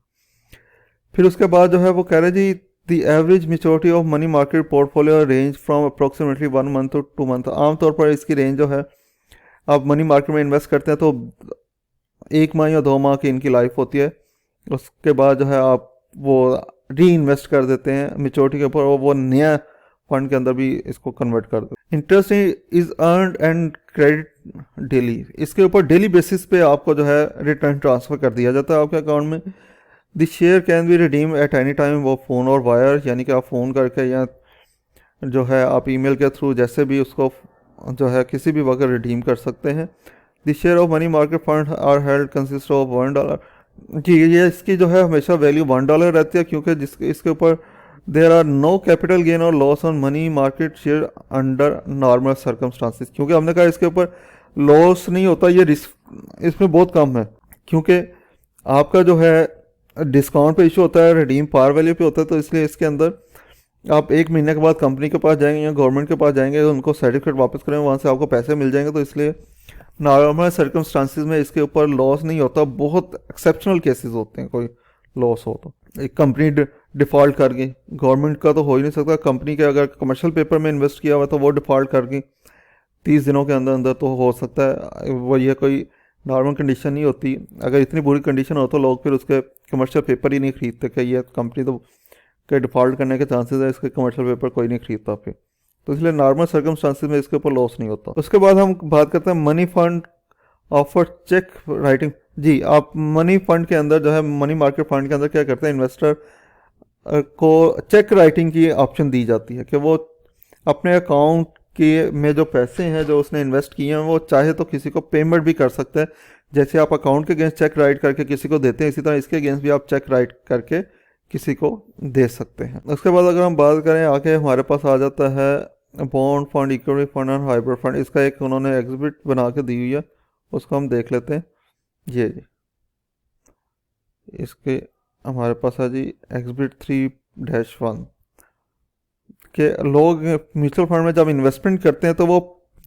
फिर उसके बाद जो है वो कह रहे हैं जी the average maturity of money market portfolio range from approximately 1 month to 2 month. आमतौर पर इसकी रेंज जो है, आप मनी मार्केट में इन्वेस्ट करते हैं तो 1 माह या 2 माह की इनकी लाइफ होती है, उसके बाद जो है आप वो री इन्वेस्ट कर देते हैं मेच्योरिटी के ऊपर, और वो नया फंड के अंदर भी इसको कन्वर्ट कर देते हैं। Interest is earned and credit daily, इसके ऊपर डेली बेसिस पे आपको जो है रिटर्न ट्रांसफ़र कर दिया जाता है आपके अकाउंट में। The share can be redeem at any time, वो फ़ोन और वायर, यानी कि आप फ़ोन करके या जो है आप ईमेल के थ्रू जैसे भी उसको जो है किसी भी वक्त रिडीम कर सकते हैं। The share of money market fund are held consist of $1 जी, ये इसकी जो है हमेशा वैल्यू $1 रहती है, क्योंकि इसके ऊपर there are no capital gain और loss on money market share under normal circumstances. क्योंकि हमने कहा इसके ऊपर लॉस नहीं होता, ये रिस्क इसमें बहुत कम है, क्योंकि आपका जो है डिस्काउंट पे इशू होता है, रिडीम पार वैल्यू पे होता है, तो इसलिए इसके अंदर आप 1 महीने के बाद कंपनी के पास जाएंगे या गवर्नमेंट के पास जाएंगे, उनको सर्टिफिकेट वापस करेंगे, वहाँ से आपको पैसे मिल जाएंगे। तो इसलिए नॉर्मल सर्कमस्टांसिस में इसके ऊपर लॉस नहीं होता, बहुत एक्सेप्शनल केसेस होते हैं कोई लॉस हो तो। एक कंपनी डिफ़ॉल्ट कर गई, गवर्नमेंट का तो हो ही नहीं सकता, कंपनी के अगर कमर्शियल पेपर में इन्वेस्ट किया हुआ तो वो डिफ़ॉल्ट कर गई 30 दिनों के अंदर अंदर तो हो सकता है, वो ये कोई नॉर्मल कंडीशन नहीं होती। अगर इतनी बुरी कंडीशन हो तो लोग फिर उसके कमर्शियल पेपर ही नहीं खरीदते कि ये कंपनी तो के डिफ़ॉल्ट करने के चांसेस है, इसके कमर्शियल पेपर कोई नहीं खरीदता फिर, तो इसलिए नॉर्मल सर्कमस्टांसिस में इसके ऊपर लॉस नहीं होता। उसके बाद हम बात करते हैं money fund offer cheque writing. जी, आप मनी फंड के अंदर जो है मनी मार्केट फंड के अंदर क्या करते हैं, इन्वेस्टर को चेक राइटिंग की ऑप्शन दी जाती है कि वो अपने अकाउंट के में जो पैसे हैं जो उसने इन्वेस्ट किए हैं वो चाहे तो किसी को पेमेंट भी कर सकता है। जैसे आप अकाउंट के अगेंस्ट चेक राइट करके किसी को देते हैं, इसी तरह इसके अगेंस्ट भी आप चेक राइट करके किसी को दे सकते हैं। उसके बाद अगर हम बात करें आगे हमारे पास आ जाता है बॉन्ड फंड, इक्विटी फंड और हाइब्रिड फंड। इसका एक उन्होंने एग्जिबिट बना के दी हुई है, उसको हम देख लेते हैं। ये जी इसके हमारे पास है जी एग्जिबिट 3-1 के लोग म्यूचुअल फंड में जब इन्वेस्टमेंट करते हैं तो वो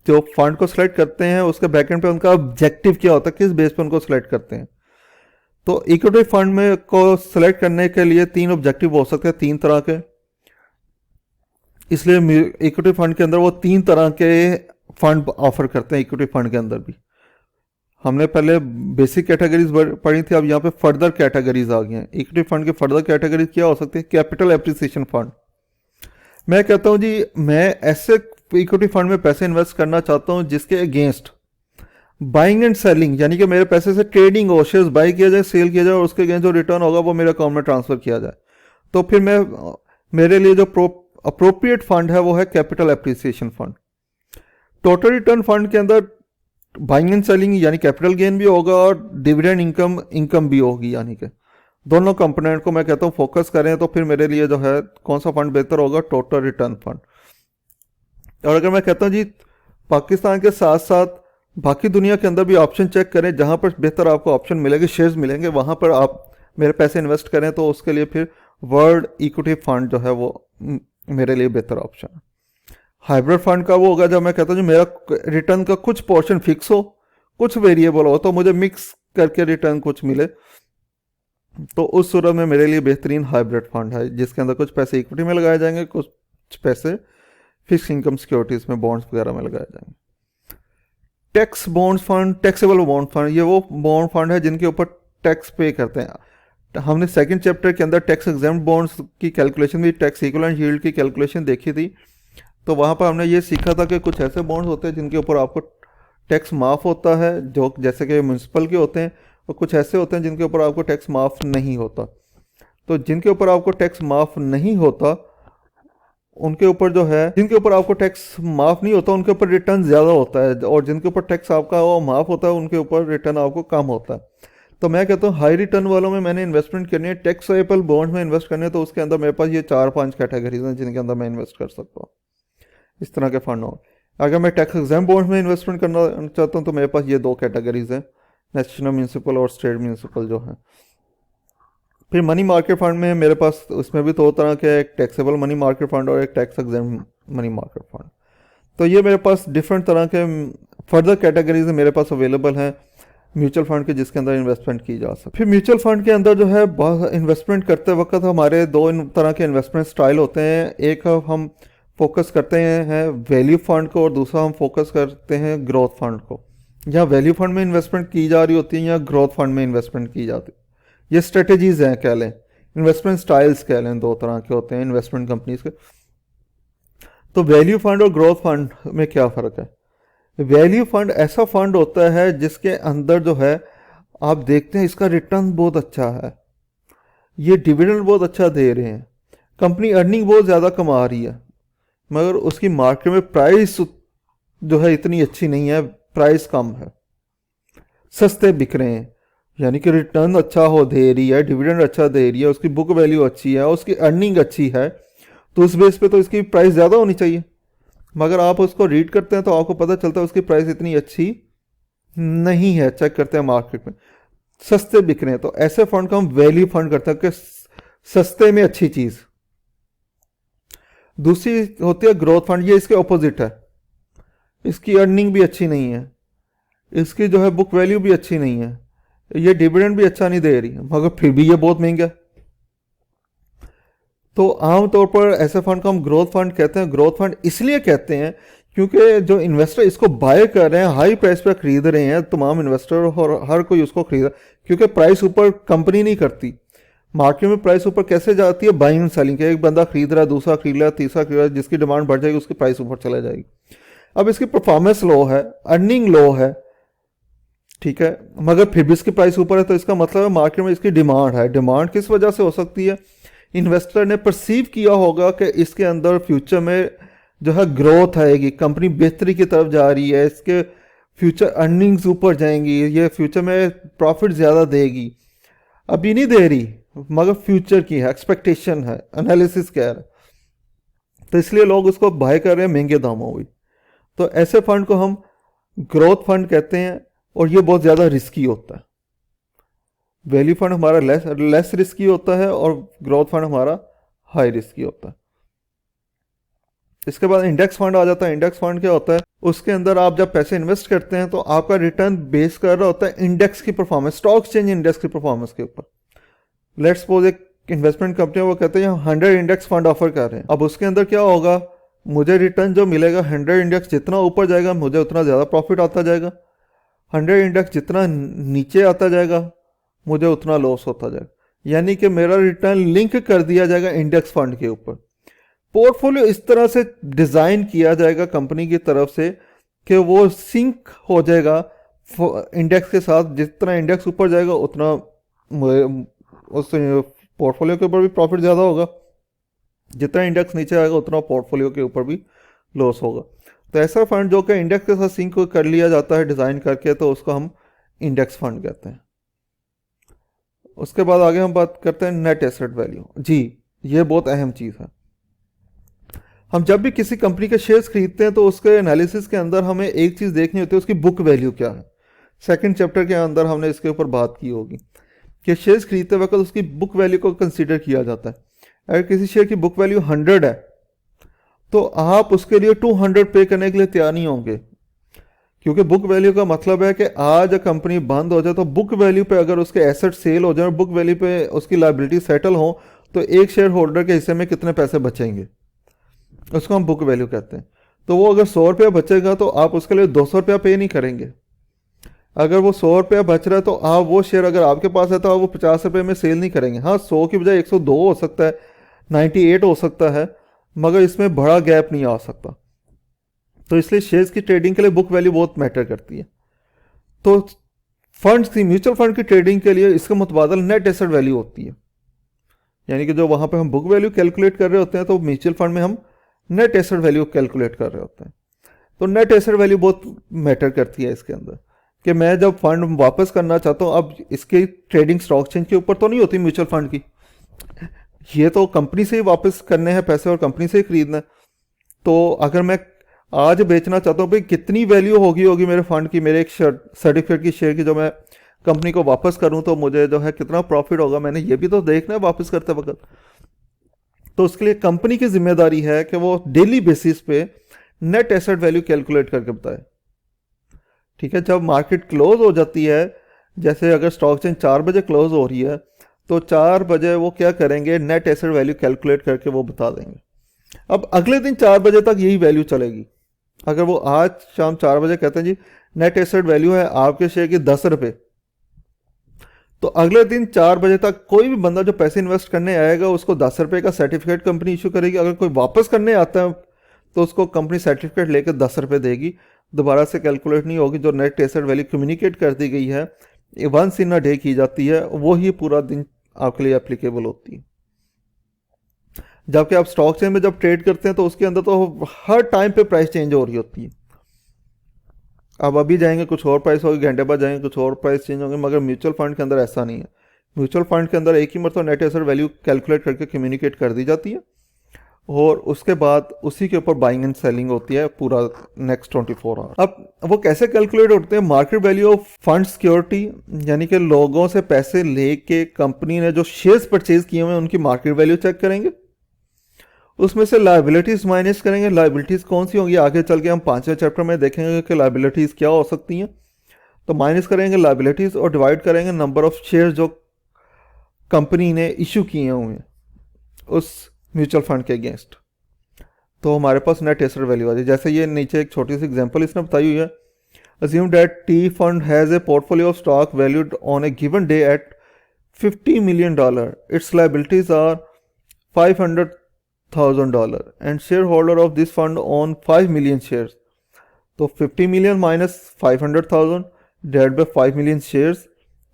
जो फंड को सिलेक्ट करते हैं उसके बैकएंड पे उनका ऑब्जेक्टिव क्या होता है, किस बेस पे उनको सिलेक्ट करते हैं। तो इक्विटी फंड में को सिलेक्ट करने के लिए 3 ऑब्जेक्टिव हो सकते हैं, 3 तरह के, इसलिए इक्विटी फंड के अंदर वो 3 तरह के फंड ऑफर करते हैं। इक्विटी फंड के अंदर भी हमने पहले बेसिक कैटेगरीज पढ़ी थी, अब यहाँ पे फर्दर कैटेगरीज आ गई हैं। इक्विटी फंड के फर्दर कैटेगरीज क्या हो सकती है, कैपिटल एप्रिसिएशन फंड। मैं कहता हूँ जी मैं ऐसे इक्विटी फंड में पैसे इन्वेस्ट करना चाहता हूँ जिसके अगेंस्ट बाइंग एंड सेलिंग, यानी कि मेरे पैसे से ट्रेडिंग हो, शेयर्स बाई किया जाए, सेल किया जाए और उसके अगेंस्ट जो रिटर्न होगा वो मेरे अकाउंट में ट्रांसफर किया जाए। तो फिर मेरे लिए जो अप्रोप्रिएट फंड है वो है capital appreciation fund. Total return fund के अंदर बाइंग एंड सेलिंग यानी कैपिटल गेन भी होगा और डिविडेंड इनकम भी होगी, यानी कि दोनों कंपोनेंट को मैं कहता हूँ फोकस करें तो फिर मेरे लिए जो है कौन सा फंड बेहतर होगा, टोटल रिटर्न फंड। और अगर मैं कहता हूँ जी पाकिस्तान के साथ साथ बाकी दुनिया के अंदर भी ऑप्शन चेक करें, जहाँ पर बेहतर आपको ऑप्शन मिलेंगे, शेयर्स मिलेंगे, वहाँ पर आप मेरे पैसे इन्वेस्ट करें, तो उसके लिए फिर वर्ल्ड इक्विटी फंड जो है वो मेरे लिए बेहतर ऑप्शन है। हाइब्रिड फंड का वो होगा जब मैं कहता हूँ मेरा रिटर्न का कुछ पोर्शन फिक्स हो, कुछ वेरिएबल हो, तो मुझे मिक्स करके रिटर्न कुछ मिले, तो उस सूरत में मेरे लिए बेहतरीन हाइब्रिड फंड है, जिसके अंदर कुछ पैसे इक्विटी में लगाए जाएंगे, कुछ पैसे फिक्स इनकम सिक्योरिटीज में, बॉन्ड्स वगैरह में लगाए जाएंगे। Tax bond fund, taxable bond fund, ये वो बॉन्ड फंड है जिनके ऊपर टैक्स पे करते हैं। हमने सेकंड चैप्टर के अंदर टैक्स एग्जेम्प्ट बॉन्ड्स की कैलकुलेशन भी, टैक्स इक्विवेलेंट यील्ड की कैलकुलेशन देखी थी, तो वहाँ पर हमने ये सीखा था कि कुछ ऐसे बॉन्ड्स होते हैं जिनके ऊपर आपको टैक्स माफ़ होता है, जो जैसे कि म्यूनसिपल के होते हैं, और कुछ ऐसे होते हैं जिनके ऊपर आपको टैक्स माफ़ नहीं होता। तो जिनके ऊपर आपको टैक्स माफ़ नहीं होता उनके ऊपर जो है, जिनके ऊपर आपको टैक्स माफ़ नहीं होता उनके ऊपर रिटर्न ज़्यादा होता है, और जिनके ऊपर टैक्स आपका वो माफ़ होता है उनके ऊपर रिटर्न आपको कम होता है। तो मैं कहता हूँ हाई रिटर्न वालों में मैंने इन्वेस्टमेंट करनी है, टैक्सेबल बॉन्ड में इन्वेस्ट करनी है, तो उसके अंदर मेरे पास ये 4-5 कैटेगरीज हैं जिनके अंदर मैं इन्वेस्ट कर सकता हूँ, इस तरह के फंड हो। अगर मैं टैक्स एग्जाम बॉन्ड में इन्वेस्टमेंट करना चाहता हूँ तो मेरे पास ये 2 कैटेगरीज हैं, नेशनल म्यूनसिपल और स्टेट म्यूनसिपल जो हैं। फिर मनी मार्केट फंड में मेरे पास, उसमें भी 2 तरह के, एक टैक्सेबल मनी मार्केट फंड और एक tax exam money market fund. तो ये मेरे पास डिफरेंट तरह के फर्दर कैटेगरीज मेरे पास अवेलेबल हैं म्यूचुअल फंड के, जिसके अंदर इन्वेस्टमेंट की जा सकती है। फिर म्यूचुअल फंड के अंदर जो है इन्वेस्टमेंट करते वक्त हमारे 2 तरह के इन्वेस्टमेंट स्टाइल होते हैं। एक हम फोकस करते हैं वैल्यू फंड को, और दूसरा हम फोकस करते हैं ग्रोथ फंड को। या वैल्यू फंड में इन्वेस्टमेंट की जा रही होती है या ग्रोथ फंड में इन्वेस्टमेंट की जाती है। ये स्ट्रेटेजीज हैं कह लें, इन्वेस्टमेंट स्टाइल्स कह लें, 2 तरह के होते हैं इन्वेस्टमेंट कंपनीज के। तो वैल्यू फंड और ग्रोथ फंड में क्या फ़र्क है? वैल्यू फंड ऐसा फंड होता है जिसके अंदर जो है आप देखते हैं इसका रिटर्न बहुत अच्छा है, ये डिविडेंड बहुत अच्छा दे रहे हैं, कंपनी अर्निंग बहुत ज़्यादा कमा रही है, मगर उसकी मार्केट में प्राइस जो है इतनी अच्छी नहीं है, प्राइस कम है, सस्ते बिक रहे हैं, यानी कि रिटर्न अच्छा हो दे रही है, डिविडेंड अच्छा दे रही है, उसकी बुक वैल्यू अच्छी है, उसकी अर्निंग अच्छी है, तो उस बेस पे तो इसकी प्राइस ज़्यादा होनी चाहिए। मगर आप उसको रीड करते हैं तो आपको पता चलता है उसकी प्राइस इतनी अच्छी नहीं है, चेक करते हैं मार्केट में सस्ते बिक रहे हैं, तो ऐसे फंड को हम वैल्यू फंड करते हैं कि सस्ते में अच्छी चीज़। दूसरी होती है ग्रोथ फंड, ये इसके ऑपोजिट है, इसकी अर्निंग भी अच्छी नहीं है, इसकी जो है बुक वैल्यू भी अच्छी नहीं है, ये डिविडेंड भी अच्छा नहीं दे रही है, मगर फिर भी ये बहुत महंगा है। तो आमतौर पर ऐसे फंड को हम ग्रोथ फंड कहते हैं। ग्रोथ फंड इसलिए कहते हैं क्योंकि जो इन्वेस्टर इसको बाय कर रहे हैं, हाई प्राइस पर खरीद रहे हैं, तमाम इन्वेस्टर और हर कोई उसको खरीद, क्योंकि प्राइस ऊपर कंपनी नहीं करती। मार्केट में प्राइस ऊपर कैसे जाती है? बाइंग एंड सेलिंग, एक बंदा खरीद रहा है, दूसरा खरीद रहा है, तीसरा खरीद रहा है, जिसकी डिमांड बढ़ जाएगी उसकी प्राइस ऊपर चला जाएगी। अब इसकी परफॉर्मेंस लो है, अर्निंग लो है, ठीक है, मगर फिर भी इसकी प्राइस ऊपर है, तो इसका मतलब है मार्केट में इसकी डिमांड है। डिमांड किस वजह से हो सकती है? इन्वेस्टर ने परसीव किया होगा कि इसके अंदर फ्यूचर में जो है ग्रोथ आएगी, कंपनी बेहतरी की तरफ जा रही है, इसके फ्यूचर अर्निंग्स ऊपर जाएंगी, ये फ्यूचर में प्रॉफिट ज़्यादा देगी। अभी नहीं दे रही मगर फ्यूचर की है, एक्सपेक्टेशन है, एनालिसिस कह रहा है, तो इसलिए लोग उसको बाय कर रहे हैं महंगे दामों में। तो ऐसे फंड को हम ग्रोथ फंड कहते हैं, और ये बहुत ज़्यादा रिस्की होता है। वैल्यू फंड हमारा लेस रिस्की होता है और ग्रोथ फंड हमारा हाई रिस्की होता है। इसके बाद इंडेक्स फंड आ जाता है। इंडेक्स फंड क्या होता है? उसके अंदर आप जब पैसे इन्वेस्ट करते हैं तो आपका रिटर्न बेस कर रहा होता है इंडेक्स की परफॉर्मेंस, स्टॉक एक्सचेंज इंडेक्स की परफॉर्मेंस के ऊपर। लेट्स सपोज एक इन्वेस्टमेंट कंपनी वो कहते हैं 100 इंडेक्स फंड ऑफर कर रहे हैं। अब उसके अंदर क्या होगा, मुझे रिटर्न जो मिलेगा 100 इंडेक्स जितना ऊपर जाएगा मुझे उतना ज़्यादा प्रॉफिट आता जाएगा, 100 इंडेक्स जितना नीचे आता जाएगा मुझे उतना लॉस होता जाएगा। यानी कि मेरा रिटर्न लिंक कर दिया जाएगा इंडेक्स फंड के ऊपर। पोर्टफोलियो इस तरह से डिज़ाइन किया जाएगा कंपनी की तरफ से कि वो सिंक हो जाएगा इंडेक्स के साथ। जितना इंडेक्स ऊपर जाएगा उतना उस पोर्टफोलियो के ऊपर भी प्रॉफिट ज़्यादा होगा, जितना इंडेक्स नीचे आएगा उतना पोर्टफोलियो के ऊपर भी लॉस होगा। तो ऐसा फंड जो कि इंडेक्स के साथ सिंक कर लिया जाता है डिज़ाइन करके, तो उसको हम इंडेक्स फंड कहते हैं। उसके बाद आगे हम बात करते हैं नेट एसेट वैल्यू। जी, ये बहुत अहम चीज़ है। हम जब भी किसी कंपनी के शेयर्स खरीदते हैं तो उसके एनालिसिस के अंदर हमें एक चीज़ देखनी होती है, उसकी बुक वैल्यू क्या है। सेकंड चैप्टर के अंदर हमने इसके ऊपर बात की होगी कि शेयर्स खरीदते वक्त उसकी बुक वैल्यू को कंसीडर किया जाता है। अगर किसी शेयर की बुक वैल्यू 100 है तो आप उसके लिए 200 पे करने के लिए तैयार नहीं होंगे, क्योंकि बुक वैल्यू का मतलब है कि आज कंपनी बंद हो जाए तो बुक वैल्यू पे अगर उसके एसेट सेल हो जाए और बुक वैल्यू पे उसकी लायबिलिटी सेटल हो तो एक शेयर होल्डर के हिस्से में कितने पैसे बचेंगे, उसको हम बुक वैल्यू कहते हैं। तो वो अगर 100 रुपया बचेगा तो आप उसके लिए 200 रुपया पे नहीं करेंगे। अगर वो 100 रुपया बच रहा है तो आप वो शेयर अगर आपके पास है तो आप वो 50 रुपये में सेल नहीं करेंगे। हाँ, 100 की बजाय 102 हो सकता है, 98 हो सकता है, मगर इसमें बड़ा गैप नहीं आ सकता। तो इसलिए शेयर्स की ट्रेडिंग के लिए बुक वैल्यू बहुत मैटर करती है। तो फंड्स की, म्यूचुअल फंड की ट्रेडिंग के लिए इसका मुतबादल नेट एसेट वैल्यू होती है, यानी कि जो वहाँ पे हम बुक वैल्यू कैलकुलेट कर रहे होते हैं तो म्यूचुअल फंड में हम नेट एसेट वैल्यू कैलकुलेट कर रहे होते हैं। तो नेट एसेट वैल्यू बहुत मैटर करती है इसके अंदर, कि मैं जब फंड वापस करना चाहता हूँ, अब इसकी ट्रेडिंग स्टॉक एक्सचेंज के ऊपर तो नहीं होती म्यूचुअल फंड की, ये तो कंपनी से ही वापस करने हैं पैसे और कंपनी से ही खरीदना है। तो अगर मैं आज बेचना चाहता हूँ भाई कितनी वैल्यू होगी मेरे फंड की, मेरे एक सर्टिफिकेट की शेयर की जो मैं कंपनी को वापस करूँ तो मुझे जो है कितना प्रॉफिट होगा, मैंने ये भी तो देखना है वापस करते वक्त। तो उसके लिए कंपनी की जिम्मेदारी है कि वो डेली बेसिस पे नेट एसेट वैल्यू कैलकुलेट करके बताए। ठीक है, जब मार्केट क्लोज हो जाती है, जैसे अगर स्टॉक एक्सचेंज 4 बजे क्लोज हो रही है तो 4 बजे वो क्या करेंगे, नेट एसेट वैल्यू कैलकुलेट करके वो बता देंगे। अब अगले दिन 4 बजे तक यही वैल्यू चलेगी। अगर वो आज शाम 4 बजे कहते हैं जी नेट एसेट वैल्यू है आपके शेयर की 10 रुपये, तो अगले दिन 4 बजे तक कोई भी बंदा जो पैसे इन्वेस्ट करने आएगा उसको 10 रुपये का सर्टिफिकेट कंपनी इशू करेगी। अगर कोई वापस करने आता है तो उसको कंपनी सर्टिफिकेट लेकर 10 रुपये देगी, दोबारा से कैलकुलेट नहीं होगी। जो नेट एसेट वैल्यू कम्युनिकेट कर दी गई है, वंस इन अ डे की जाती है, वो ही पूरा दिन आपके लिए एप्लीकेबल होती है। जबकि आप स्टॉक एक्सचेंज में जब ट्रेड करते हैं तो उसके अंदर तो हर टाइम पे प्राइस चेंज हो रही होती है। अब अभी जाएंगे कुछ और प्राइस होगी, घंटे बाद जाएंगे कुछ और प्राइस चेंज होंगे, मगर म्यूचुअल फंड के अंदर ऐसा नहीं है। म्यूचुअल फंड के अंदर एक ही मरतबा नेट एसेट वैल्यू कैलकुलेट करके कम्युनिकेट कर दी जाती है और उसके बाद उसी के ऊपर बाइंग एंड सेलिंग होती है पूरा नेक्स्ट 24 आवर। अब वो कैसे कैलकुलेट होते हैं, market value of fund security, यानी कि लोगों से पैसे लेके कंपनी ने जो शेयर्स परचेज किए हुए हैं उनकी मार्केट वैल्यू चेक करेंगे, उसमें से लायबिलिटीज माइनस करेंगे। लायबिलिटीज कौन सी होंगी आगे चल के हम 5वें चैप्टर में देखेंगे कि लायबिलिटीज क्या हो सकती हैं। तो माइनस करेंगे लायबिलिटीज और डिवाइड करेंगे नंबर ऑफ शेयर जो कंपनी ने इशू किए हुए हैं उस म्यूचुअल फंड के अगेंस्ट, तो हमारे पास नेट एसेट वैल्यू आ जाए। जैसे ये नीचे एक छोटी सी एग्जांपल इसने बताई हुई है, assume that T fund has a portfolio of stock valued on a given day at $50 million. Its liabilities are $500,000 and shareholder of this fund own 5 million shares. तो 50 million minus 500,000 divide by 5 million shares,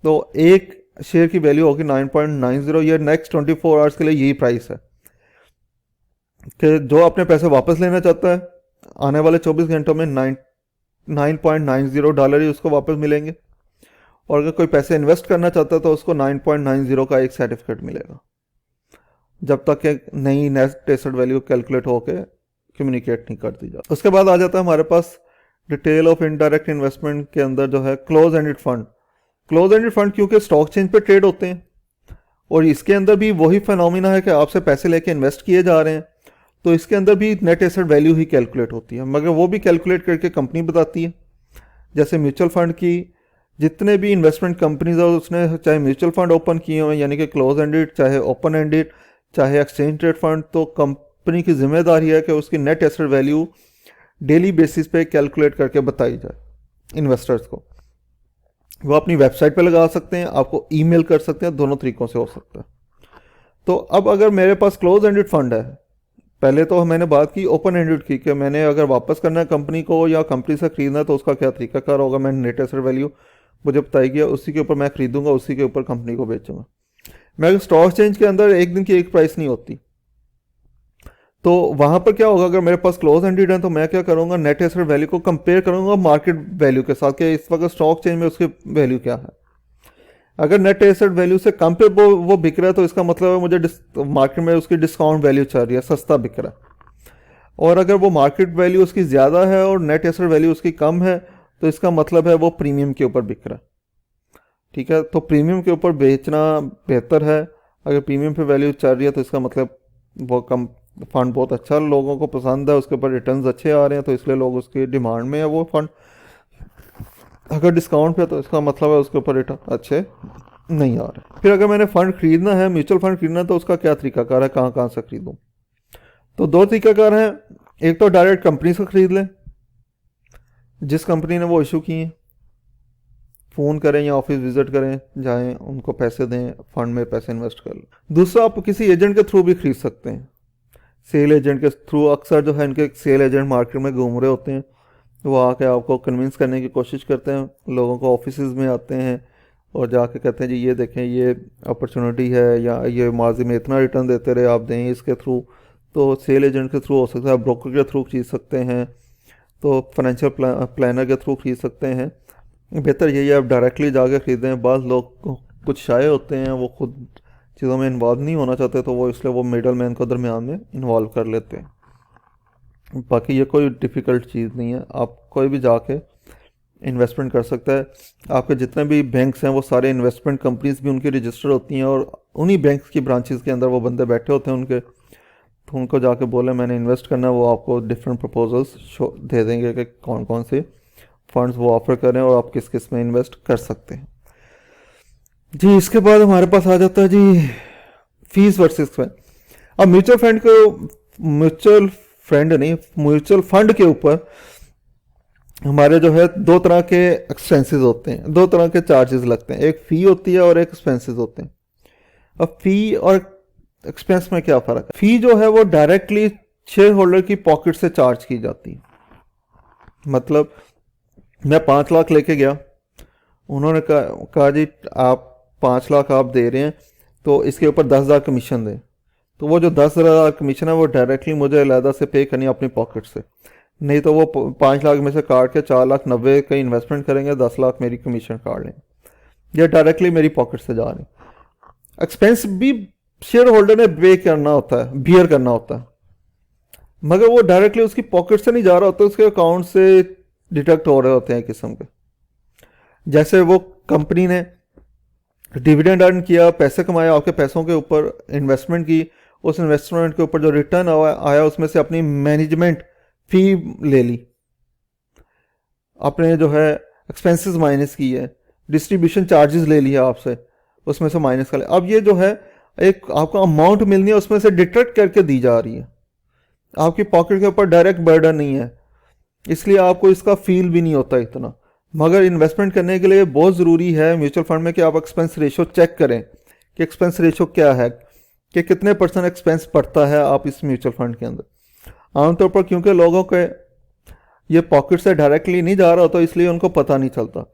तो एक share की value होगी 9.90। ये next 24 hours के लिए यही price है कि जो अपने पैसे वापस लेना चाहता है आने वाले 24 घंटों में 9.90 डॉलर ही उसको वापस मिलेंगे, और अगर कोई पैसे इन्वेस्ट करना चाहता है तो उसको 9.90 का एक सर्टिफिकेट मिलेगा, जब तक कि नई नेट एसेट वैल्यू कैलकुलेट होके कम्युनिकेट नहीं कर दी जाती। उसके बाद आ जाता है हमारे पास डिटेल ऑफ इनडायरेक्ट इन्वेस्टमेंट के अंदर जो है close ended fund. Close ended fund क्योंकि स्टॉक एक्सचेंज पे ट्रेड होते हैं और इसके अंदर भी वही फिनोमिना है कि आपसे पैसे लेके इन्वेस्ट किए जा रहे हैं, तो इसके अंदर भी नेट एसेट वैल्यू ही कैलकुलेट होती है, मगर वो भी कैलकुलेट करके कंपनी बताती है। जैसे म्यूचुअल फंड की जितने भी इन्वेस्टमेंट कंपनीज है उसने चाहे म्यूचुअल फंड ओपन किए हुए यानी कि क्लोज एंडेड, चाहे ओपन एंडेड, चाहे एक्सचेंज ट्रेड फंड, तो कंपनी की जिम्मेदारी है कि उसकी net asset value daily basis पे कैलकुलेट करके बताई जाए इन्वेस्टर्स को। वो अपनी वेबसाइट पे लगा सकते हैं, आपको ईमेल कर सकते हैं, दोनों तरीकों से हो सकता है। तो अब अगर मेरे पास क्लोज एंडेड फंड है, पहले तो मैंने बात की ओपन एंडेड की कि मैंने अगर वापस करना है कंपनी को या कंपनी से खरीदना है तो उसका क्या तरीकाकार होगा, मैंने नेट एसेट वैल्यू मुझे बताई गया, उसी के ऊपर मैं खरीदूंगा, उसी के ऊपर कंपनी को बेचूंगा। मैं स्टॉक एक्सचेंज के अंदर एक दिन की एक प्राइस नहीं होती, तो वहां पर क्या होगा, अगर मेरे पास क्लोज एंडेड है तो मैं क्या करूंगा, नेट एसेट वैल्यू को कंपेयर करूंगा मार्केट वैल्यू के साथ कि इस वक्त स्टॉक एक्सचेंज में उसकी वैल्यू क्या है। अगर नेट एसेट वैल्यू से कम पे वो बिक रहा है तो इसका मतलब है मुझे मार्केट में उसकी डिस्काउंट वैल्यू चल रही है, सस्ता बिक रहा है। और अगर वो मार्केट वैल्यू उसकी ज़्यादा है और नेट एसेट वैल्यू उसकी कम है तो इसका मतलब है वो प्रीमियम के ऊपर बिक रहा है। ठीक है, तो प्रीमियम के ऊपर बेचना बेहतर है। अगर प्रीमियम पे वैल्यू चल रही है तो इसका मतलब वो कम फंड बहुत अच्छा लोगों को पसंद है, उसके ऊपर रिटर्न्स अच्छे आ रहे हैं, तो इसलिए लोग उसकी डिमांड में है वो फंड। अगर डिस्काउंट पे तो इसका मतलब है उसके ऊपर रिटर्न अच्छे नहीं आ रहे। फिर अगर मैंने फ़ंड खरीदना है, म्यूचुअल फंड खरीदना है, तो उसका क्या तरीकाकार है, कहाँ कहाँ से खरीदूँ? तो दो तरीकाकार हैं। एक तो डायरेक्ट कंपनी से खरीद लें, जिस कंपनी ने वो इशू की है, फ़ोन करें या ऑफिस विज़िट करें, जाएं, उनको पैसे दें, फंड में पैसे इन्वेस्ट कर लें। दूसरा, आप किसी एजेंट के थ्रू भी खरीद सकते हैं, सेल एजेंट के थ्रू। अक्सर जो है इनके सेल एजेंट मार्केट में घूम रहे होते हैं, वो आके आपको कन्विंस करने की कोशिश करते हैं, लोगों को ऑफिसेज में आते हैं और जाके कहते हैं जी ये देखें ये अपॉर्चुनिटी है, या ये माजी में इतना रिटर्न देते रहे, आप दें इसके थ्रू। तो सेल एजेंट के थ्रू हो सकता है, ब्रोकर के थ्रू खरीद सकते हैं, तो फाइनेंशियल प्लानर के थ्रू खरीद सकते हैं। बेहतर यही है आप डायरेक्टली जाके ख़रीदें। बाद लोग कुछ शाये होते हैं, वो खुद चीज़ों में इन्वॉल्व नहीं होना चाहते, तो वो इसलिए वो मिडल मैन को दरमियान में इन्वॉल्व कर लेते हैं। बाकी ये कोई डिफ़िकल्ट चीज़ नहीं है, आप कोई भी जाके इन्वेस्टमेंट कर सकता है। आपके जितने भी बैंक्स हैं वो सारे इन्वेस्टमेंट कंपनीज भी उनकी रजिस्टर होती हैं, और उन्हीं बैंक्स की ब्रांचेस के अंदर वो बंदे बैठे होते हैं उनके, तो उनको जाके बोले मैंने इन्वेस्ट करना है, वो आपको डिफरेंट प्रपोजल्स दे देंगे कि कौन कौन से फंड्स वो ऑफर करें और आप किस किस में इन्वेस्ट कर सकते हैं जी। इसके बाद हमारे पास आ जाता है जी फीस वर्सेस फंड। अब म्यूचुअल फंड के ऊपर हमारे जो है दो तरह के एक्सपेंसेस होते हैं, दो तरह के चार्जेस लगते हैं, एक फ़ी होती है और एक एक्सपेंसेस होते हैं। अब फ़ी और एक्सपेंस में क्या फ़र्क है? फ़ी जो है वो डायरेक्टली शेयर होल्डर की पॉकेट से चार्ज की जाती है। मतलब मैं 5 लाख लेके गया, उन्होंने कहा जी आप 5 लाख आप दे रहे हैं तो इसके ऊपर 10,000 कमीशन दें, तो वो जो 10,000 कमीशन है वो डायरेक्टली मुझे अलहदा से पे करनी है अपनी पॉकेट से। नहीं तो वो 5 लाख में से काट के 4,90,000 का इन्वेस्टमेंट करेंगे, 10 लाख मेरी कमीशन काट लेंगे, ये डायरेक्टली मेरी पॉकेट से जा रहे हैं। एक्सपेंस भी शेयर होल्डर ने बियर करना होता है, मगर वो डायरेक्टली उसकी पॉकेट से नहीं जा रहा होता, उसके अकाउंट से डिडक्ट हो रहे होते हैं किस्म के। जैसे वो कंपनी ने डिविडेंड अर्न किया, पैसे कमाया, आपके पैसों के ऊपर इन्वेस्टमेंट की, उस इन्वेस्टमेंट के ऊपर जो रिटर्न आया उसमें से अपनी मैनेजमेंट फी ले ली, आपने जो है एक्सपेंसेस माइनस की है, डिस्ट्रीब्यूशन चार्जेस ले लिया आपसे, उसमें से माइनस कर लिया। अब ये जो है एक आपको अमाउंट मिलनी है, उसमें से डिडक्ट करके दी जा रही है, आपकी पॉकेट के ऊपर डायरेक्ट बर्डन नहीं है, इसलिए आपको इसका फील भी नहीं होता इतना। मगर इन्वेस्टमेंट करने के लिए बहुत ज़रूरी है म्यूचुअल फंड में कि आप एक्सपेंस रेशो चेक करें कि एक्सपेंस रेशो क्या है, कि कितने % एक्सपेंस पड़ता है आप इस म्यूचुअल फंड के अंदर। आमतौर पर क्योंकि लोगों के ये पॉकेट से डायरेक्टली नहीं जा रहा होता, इसलिए उनको पता नहीं चलता।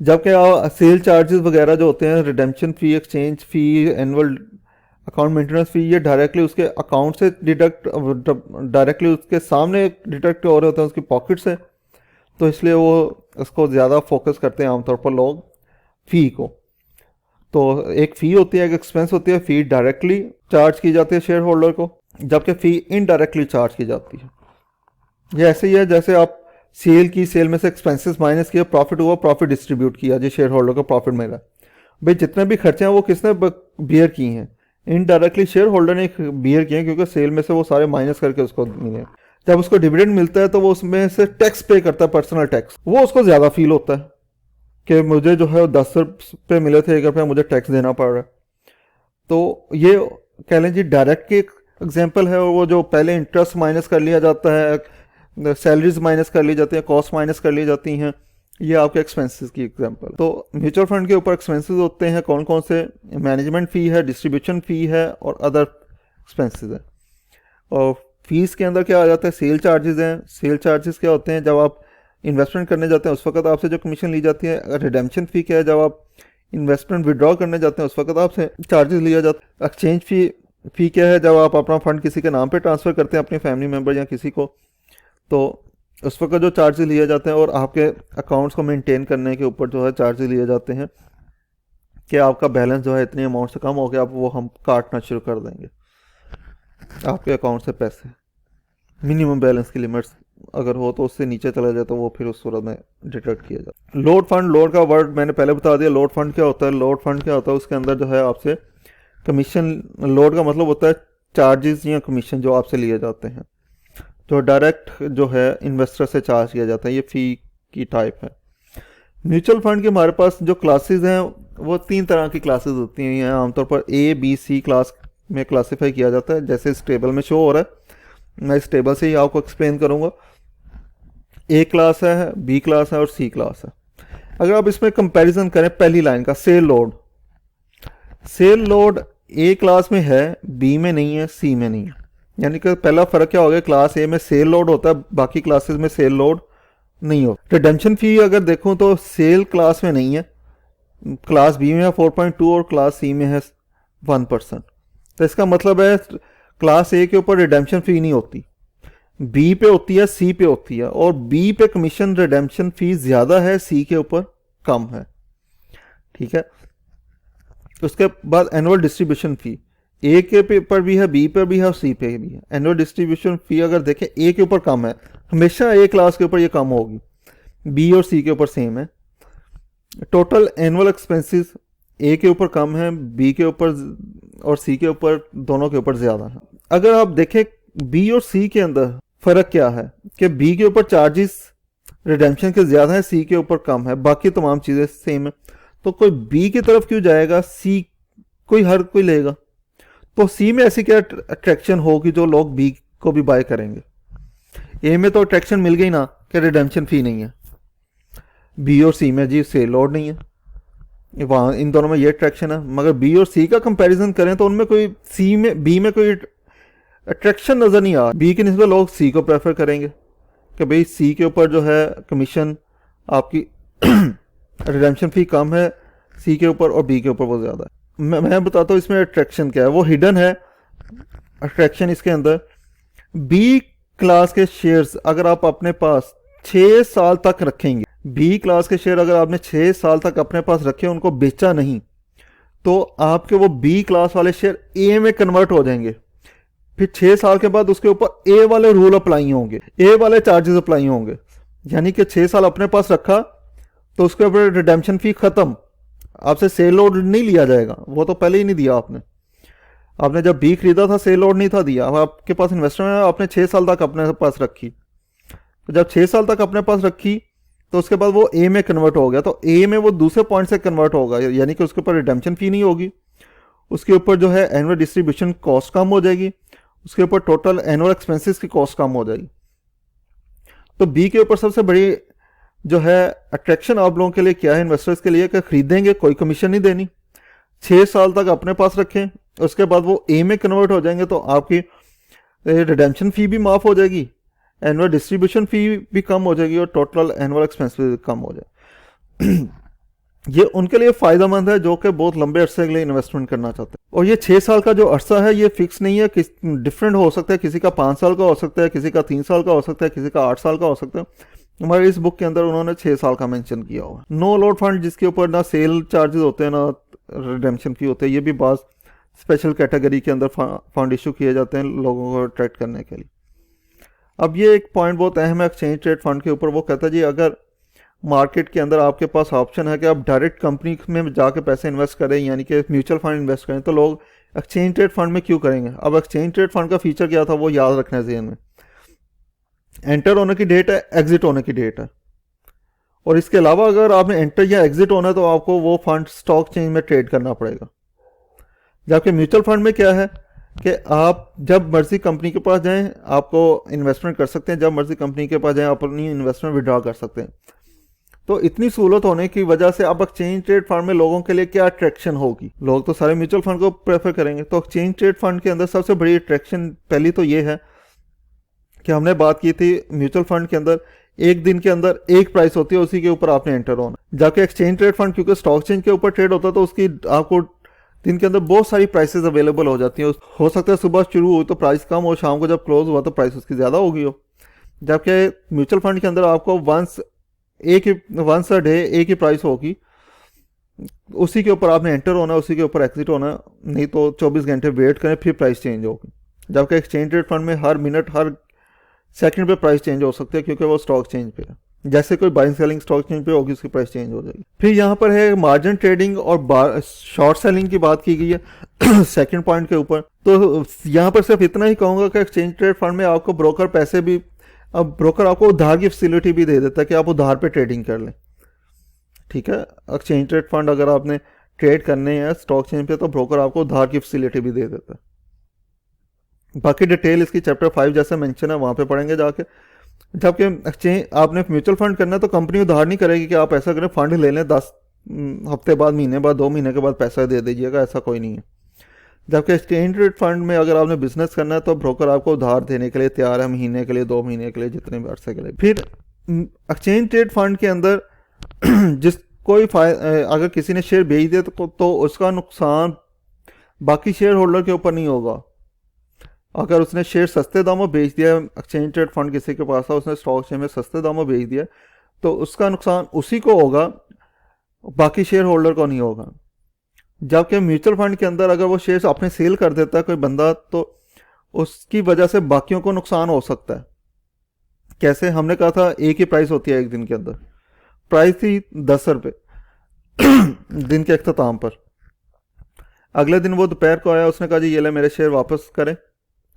जबकि सेल चार्जेस वगैरह जो होते हैं, रिडेम्पशन फ़ी, एक्सचेंज फ़ी, एनुअल अकाउंट मेंटेनेंस फ़ी, ये डायरेक्टली उसके अकाउंट से डायरेक्टली उसके सामने डिडक्ट हो रहे होते हैं उसकी पॉकेट से, तो इसलिए वो इसको ज़्यादा फोकस करते हैं आमतौर पर लोग फ़ी को। तो एक फ़ी होती है, एक एक्सपेंस होती है। फ़ी डायरेक्टली चार्ज की जाती है शेयर होल्डर को, जबकि फ़ी इनडायरेक्टली चार्ज की जाती है। ये ऐसे ही है जैसे आप सेल में से एक्सपेंसेस माइनस किया, प्रॉफिट हुआ, प्रॉफिट डिस्ट्रीब्यूट किया, जी शेयर होल्डर को प्रॉफिट मिला। भाई जितने भी खर्चे हैं वो किसने बियर किए हैं? इनडायरेक्टली शेयर होल्डर ने बियर किए हैं, क्योंकि सेल में से वो सारे माइनस करके उसको मिले। जब उसको डिविडेंड मिलता है तो वो उसमें से टैक्स पे करता है, पर्सनल टैक्स, वो उसको ज़्यादा फील होता है कि मुझे जो है 10 रुपये मिले थे, 1 रुपया मुझे टैक्स देना पड़ रहा है। तो ये कह लें जी डायरेक्ट की एग्जांपल है, और वो जो पहले इंटरेस्ट माइनस कर लिया जाता है, सैलरीज माइनस कर ली जाती हैं, कॉस्ट माइनस कर ली जाती हैं, ये आपके एक्सपेंसेस की एग्जांपल। तो म्यूचुअल फंड के ऊपर एक्सपेंसेस होते हैं कौन कौन से? मैनेजमेंट फ़ी है, डिस्ट्रीब्यूशन फ़ी है और अदर एक्सपेंसेस है। और फीस के अंदर क्या आ जाता है? सेल चार्जेस हैं। सेल चार्जेस क्या होते हैं? जब आप इन्वेस्टमेंट करने जाते हैं उस वक्त आपसे जो कमीशन ली जाती है। रिडेम्पशन फ़ी क्या है? जब आप इन्वेस्टमेंट विड्रॉ करने जाते हैं उस वक्त आपसे चार्जेस लिया जाता है। एक्सचेंज फ़ी क्या है? जब आप अपना फंड किसी के नाम पे ट्रांसफ़र करते हैं, अपने फैमिली मेम्बर या किसी को, तो उस वक्त जो चार्जेस लिए जाते हैं, और आपके अकाउंट्स को मेंटेन करने के ऊपर जो है चार्जेस लिए जाते हैं कि आपका बैलेंस जो है इतनी अमाउंट से कम हो गया, आप वो हम काटना शुरू कर देंगे आपके अकाउंट से पैसे। मिनिमम बैलेंस की लिमिट्स अगर हो तो उससे नीचे चला जाए तो वो फिर उस सूरत में डिटेक्ट किया जाता है। लोड फंड, लोड का वर्ड मैंने पहले बता दिया। लोड फंड क्या होता है? लोड फंड क्या होता है, उसके अंदर जो है आपसे कमीशन, लोड का मतलब होता है चार्जेस या कमीशन जो आपसे लिए जाते हैं, जो डायरेक्ट जो है इन्वेस्टर से चार्ज किया जाता है, ये फ़ी की टाइप है। म्यूचुअल फंड के हमारे पास जो क्लासेस हैं वो 3 तरह की क्लासेस होती हैं, आमतौर पर ए बी सी क्लास में क्लासीफाई किया जाता है, जैसे इस टेबल में शो हो रहा है। मैं इस टेबल से ही आपको एक्सप्लेन करूँगा। ए क्लास है, बी क्लास है और सी क्लास है। अगर आप इसमें कंपैरिजन करें पहली लाइन का, cell load, cell load A class में है, बी में नहीं है, सी में नहीं है। यानी कि पहला फ़र्क क्या हो गया, क्लास ए में सेल लोड होता है, बाकी क्लासेस में सेल लोड नहीं हो। रिडेम्पशन फ़ी अगर देखूं तो सेल क्लास में नहीं है, क्लास बी में है 4.2 और क्लास सी में है 1%। तो इसका मतलब है क्लास ए के ऊपर रिडेम्पशन फ़ी नहीं होती, बी पे होती है, सी पे होती है, और बी पे कमीशन रिडेम्पशन फ़ी ज़्यादा है, सी के ऊपर कम है। ठीक है। उसके बाद एनुअल डिस्ट्रीब्यूशन फ़ी ए के पेपर भी है, बी पर भी है और सी पे भी है। एनुअल डिस्ट्रीब्यूशन फ़ी अगर देखें ए के ऊपर कम है, हमेशा ए क्लास के ऊपर ये कम होगी, बी और सी के ऊपर सेम है। टोटल एनुअल एक्सपेंसेस ए के ऊपर कम है, बी के ऊपर और सी के ऊपर, दोनों के ऊपर ज़्यादा है। अगर आप देखें बी और सी के अंदर फ़र्क क्या है कि बी के ऊपर चार्जेस रिडेम्पशन के ज़्यादा है, सी के ऊपर कम है, बाकी तमाम चीज़ें सेम है। तो कोई बी की तरफ क्यों जाएगा, सी कोई हर कोई लेगा। तो सी में ऐसी क्या अट्रैक्शन होगी जो लोग बी को भी बाय करेंगे। ए में तो अट्रैक्शन मिल गई ना कि रिडेम्पशन फ़ी नहीं है, बी और सी में जी सेल लोड नहीं है, वहाँ इन दोनों में ये अट्रैक्शन है। मगर बी और सी का कंपैरिजन करें तो उनमें कोई सी में, बी में कोई अट्रैक्शन नज़र नहीं आ। बी के निस्बत लोग सी को प्रेफर करेंगे कि भाई सी के ऊपर जो है कमीशन आपकी रिडेम्पशन फ़ी कम है सी के ऊपर और बी के ऊपर वो ज़्यादा है। मैं बताता हूँ इसमें अट्रैक्शन क्या है, वो हिडन है अट्रैक्शन इसके अंदर। बी क्लास के शेयर्स अगर आप अपने पास 6 साल तक रखेंगे, बी क्लास के शेयर अगर आपने 6 साल तक अपने पास रखे, उनको बेचा नहीं, तो आपके वो बी क्लास वाले शेयर ए में कन्वर्ट हो जाएंगे। फिर 6 साल के बाद उसके ऊपर ए वाले रूल अप्लाई होंगे, ए वाले चार्जेस अप्लाई होंगे। यानी कि 6 साल अपने पास रखा तो उसके ऊपर रिडेम्पशन फ़ी ख़त्म, आपसे सेल लोड नहीं लिया जाएगा, वो तो पहले ही नहीं दिया आपने। आपने जब बी खरीदा था सेल लोड नहीं था दिया, अब आपके पास इन्वेस्टमेंट है, आपने 6 साल तक अपने पास रखी। तो जब 6 साल तक अपने पास रखी तो उसके बाद वो ए में कन्वर्ट हो गया, तो ए में वो दूसरे पॉइंट से कन्वर्ट होगा, यानी कि उसके ऊपर रिडेम्पशन फ़ी नहीं होगी, उसके ऊपर जो है एनुअल डिस्ट्रीब्यूशन कॉस्ट कम हो जाएगी, उसके ऊपर टोटल एनुअल एक्सपेंसेस की कॉस्ट कम हो जाएगी। तो बी के ऊपर सबसे बड़ी जो है अट्रैक्शन आप लोगों के लिए क्या है, इन्वेस्टर्स के लिए, कि खरीदेंगे कोई कमीशन नहीं देनी, 6 साल तक अपने पास रखें, उसके बाद वो ए में कन्वर्ट हो जाएंगे तो आपकी रिडेम्पशन फ़ी भी माफ़ हो जाएगी, एनुअल डिस्ट्रीब्यूशन फ़ी भी कम हो जाएगी और टोटल एनुअल एक्सपेंस भी कम हो जाए। ये उनके लिए फ़ायदेमंद है जो कि बहुत लंबे अरसे के लिए इन्वेस्टमेंट करना चाहते हैं। और ये 6 साल का जो अरसा है ये फिक्स नहीं है, डिफरेंट हो सकता है, किसी का 5 साल का हो सकता है, किसी का 3 साल का हो सकता है, किसी का 8 साल का हो सकता है। हमारे इस बुक के अंदर उन्होंने 6 साल का मेंशन किया हुआ है। नो लोड फंड जिसके ऊपर ना सेल चार्जेस होते हैं ना रिडेम्पशन फ़ी होते हैं, ये भी बाज़ स्पेशल कैटेगरी के अंदर फंड इशू किए जाते हैं लोगों को अट्रैक्ट करने के लिए। अब ये एक पॉइंट बहुत अहम है एक्सचेंज ट्रेड फंड के ऊपर, वो कहता है जी अगर मार्केट के अंदर आपके पास ऑप्शन है कि आप डायरेक्ट कंपनी में जाके पैसे इन्वेस्ट करें, यानी कि म्यूचुअल फंड इन्वेस्ट करें, तो लोग एक्सचेंज ट्रेड फंड में क्यों करेंगे। अब एक्सचेंज ट्रेड फंड का फीचर क्या था वो याद रखना है ज़हन में। एंटर होने की डेट है, एग्जिट होने की डेट है, और इसके अलावा अगर आपने एंटर या एग्जिट होना है तो आपको वो फंड स्टॉक चेंज में ट्रेड करना पड़ेगा। जबकि म्यूचुअल फंड में क्या है कि आप जब मर्जी कंपनी के पास जाएं आपको इन्वेस्टमेंट कर सकते हैं, जब मर्जी कंपनी के पास जाएं आप अपनी इन्वेस्टमेंट विड्रॉ कर सकते हैं। तो इतनी सहूलत होने की वजह से अब एक्सचेंज ट्रेड फंड में लोगों के लिए क्या अट्रैक्शन होगी, लोग तो सारे म्यूचुअल फंड को प्रेफर करेंगे। तो एक्सचेंज ट्रेड फंड के अंदर सबसे बड़ी अट्रैक्शन पहली तो ये है कि हमने बात की थी म्यूचुअल फंड के अंदर एक दिन के अंदर एक प्राइस होती है, उसी के ऊपर आपने एंटर होना। जबकि एक्सचेंज ट्रेड फंड क्योंकि स्टॉक चेंज के ऊपर ट्रेड होता है तो उसकी आपको दिन के अंदर बहुत सारी प्राइसेस अवेलेबल हो जाती हैं। हो सकता है सुबह शुरू हुई तो प्राइस कम हो, शाम को जब क्लोज हुआ तो प्राइस उसकी ज़्यादा होगी हो। जबकि म्यूचुअल फंड के अंदर आपको वंस अ डे एक ही प्राइस होगी, उसी के ऊपर आपने एंटर होना है, उसी के ऊपर एग्जिट होना, नहीं तो 24 घंटे वेट करें फिर प्राइस चेंज होगी। जबकि एक्सचेंज ट्रेड फंड में हर मिनट हर सेकंड पे प्राइस चेंज हो सकती है क्योंकि वो स्टॉक चेंज पे है। जैसे कोई बाइंग सेलिंग स्टॉक चेंज पे होगी उसकी प्राइस चेंज हो जाएगी। फिर यहाँ पर है मार्जिन ट्रेडिंग और शॉर्ट सेलिंग की बात की गई है सेकंड पॉइंट के ऊपर। तो यहाँ पर सिर्फ इतना ही कहूँगा कि एक्सचेंज ट्रेड फंड में आपको ब्रोकर पैसे भी, अब ब्रोकर आपको उधार की फैसिलिटी भी दे देता है कि आप उधार पे ट्रेडिंग कर लें। ठीक है, एक्सचेंज ट्रेड फंड अगर आपने ट्रेड करने हैं स्टॉक चेंज पे तो ब्रोकर आपको उधार की फैसिलिटी भी दे देता है। बाकी डिटेल इसकी चैप्टर 5 जैसे मेंशन है वहाँ पे पढ़ेंगे जाके। जबकि एक्सचेंज आपने म्यूचुअल फंड करना है तो कंपनी उधार नहीं करेगी कि आप ऐसा करें फंड ले लें 10 हफ्ते बाद, महीने बाद, 2 महीने के बाद पैसा दे दीजिएगा, ऐसा कोई नहीं है। जबकि एक्सचेंज ट्रेड फंड में अगर आपने बिजनेस करना है तो ब्रोकर आपको उधार देने के लिए तैयार है, महीने के लिए, 2 महीने के लिए, जितने भी अरसे के लिए। फिर एक्सचेंज ट्रेड फंड के अंदर जिस कोई अगर किसी ने शेयर बेच दिया तो उसका नुकसान बाकी शेयर होल्डर के ऊपर नहीं होगा। अगर उसने शेयर सस्ते दामों बेच दिया, एक्सचेंज ट्रेड फंड किसी के पास था, उसने स्टॉक एक्सचेंज में सस्ते दामों बेच दिया तो उसका नुकसान उसी को होगा, बाकी शेयर होल्डर को नहीं होगा। जबकि म्यूचुअल फंड के अंदर अगर वो शेयर्स अपने सेल कर देता है कोई बंदा तो उसकी वजह से बाकियों को नुकसान हो सकता है। कैसे? हमने कहा था एक ही प्राइस होती है एक दिन के अंदर, प्राइस थी 10 रुपये दिन के अख्ताम पर। अगले दिन वो दोपहर को आया, उसने कहा जी ये ले मेरे शेयर वापस करें,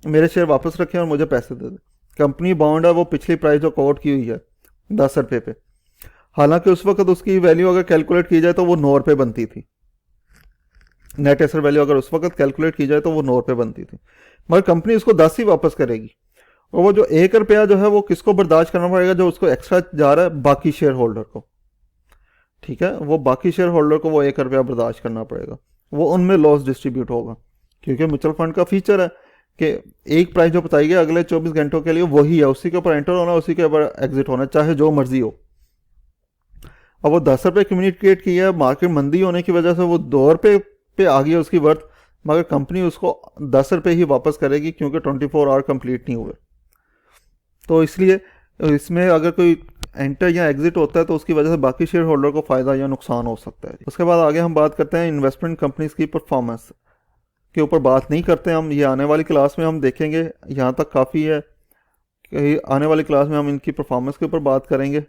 मेरे शेयर वापस रखें और मुझे पैसे दे दें। कंपनी बाउंड है वो पिछली प्राइस जो कोट की हुई है 10 रुपये पे, हालांकि उस वक्त उसकी वैल्यू अगर कैलकुलेट की जाए तो वो 9 रुपये बनती थी। नेट एसेट वैल्यू अगर उस वक्त कैलकुलेट की जाए तो वो 9 रुपये बनती थी, मगर कंपनी उसको 10 ही वापस करेगी। और वो जो 1 रुपया जो है वो किसको बर्दाश्त करना पड़ेगा? जो उसको एक्स्ट्रा जा रहा है बाकी शेयर होल्डर को। ठीक है, वो बाकी शेयर होल्डर को वो 1 रुपया बर्दाश्त करना पड़ेगा, वो उनमें लॉस डिस्ट्रीब्यूट होगा। क्योंकि म्यूचुअल फंड का फीचर है कि एक प्राइस जो बताई गई अगले 24 घंटों के लिए वही है, उसी के ऊपर एंटर होना, उसी के ऊपर एग्जिट होना, चाहे जो मर्जी हो। अब वो 10 रुपये कम्युनिकेट किया है, मार्केट मंदी होने की वजह से वो 2 रुपये पे आ गई उसकी वर्थ, मगर कंपनी उसको 10 रुपये ही वापस करेगी क्योंकि 24 आवर कंप्लीट नहीं हुए। तो इसलिए इसमें अगर कोई एंटर या एग्जिट होता है तो उसकी वजह से बाकी शेयर होल्डर को फ़ायदा या नुकसान हो सकता है। उसके बाद आगे हम बात करते हैं इन्वेस्टमेंट कंपनीज की परफॉर्मेंस के ऊपर बात नहीं करते हम, ये आने वाली क्लास में हम देखेंगे। यहाँ तक काफ़ी है कि आने वाली क्लास में हम इनकी परफॉर्मेंस के ऊपर बात करेंगे।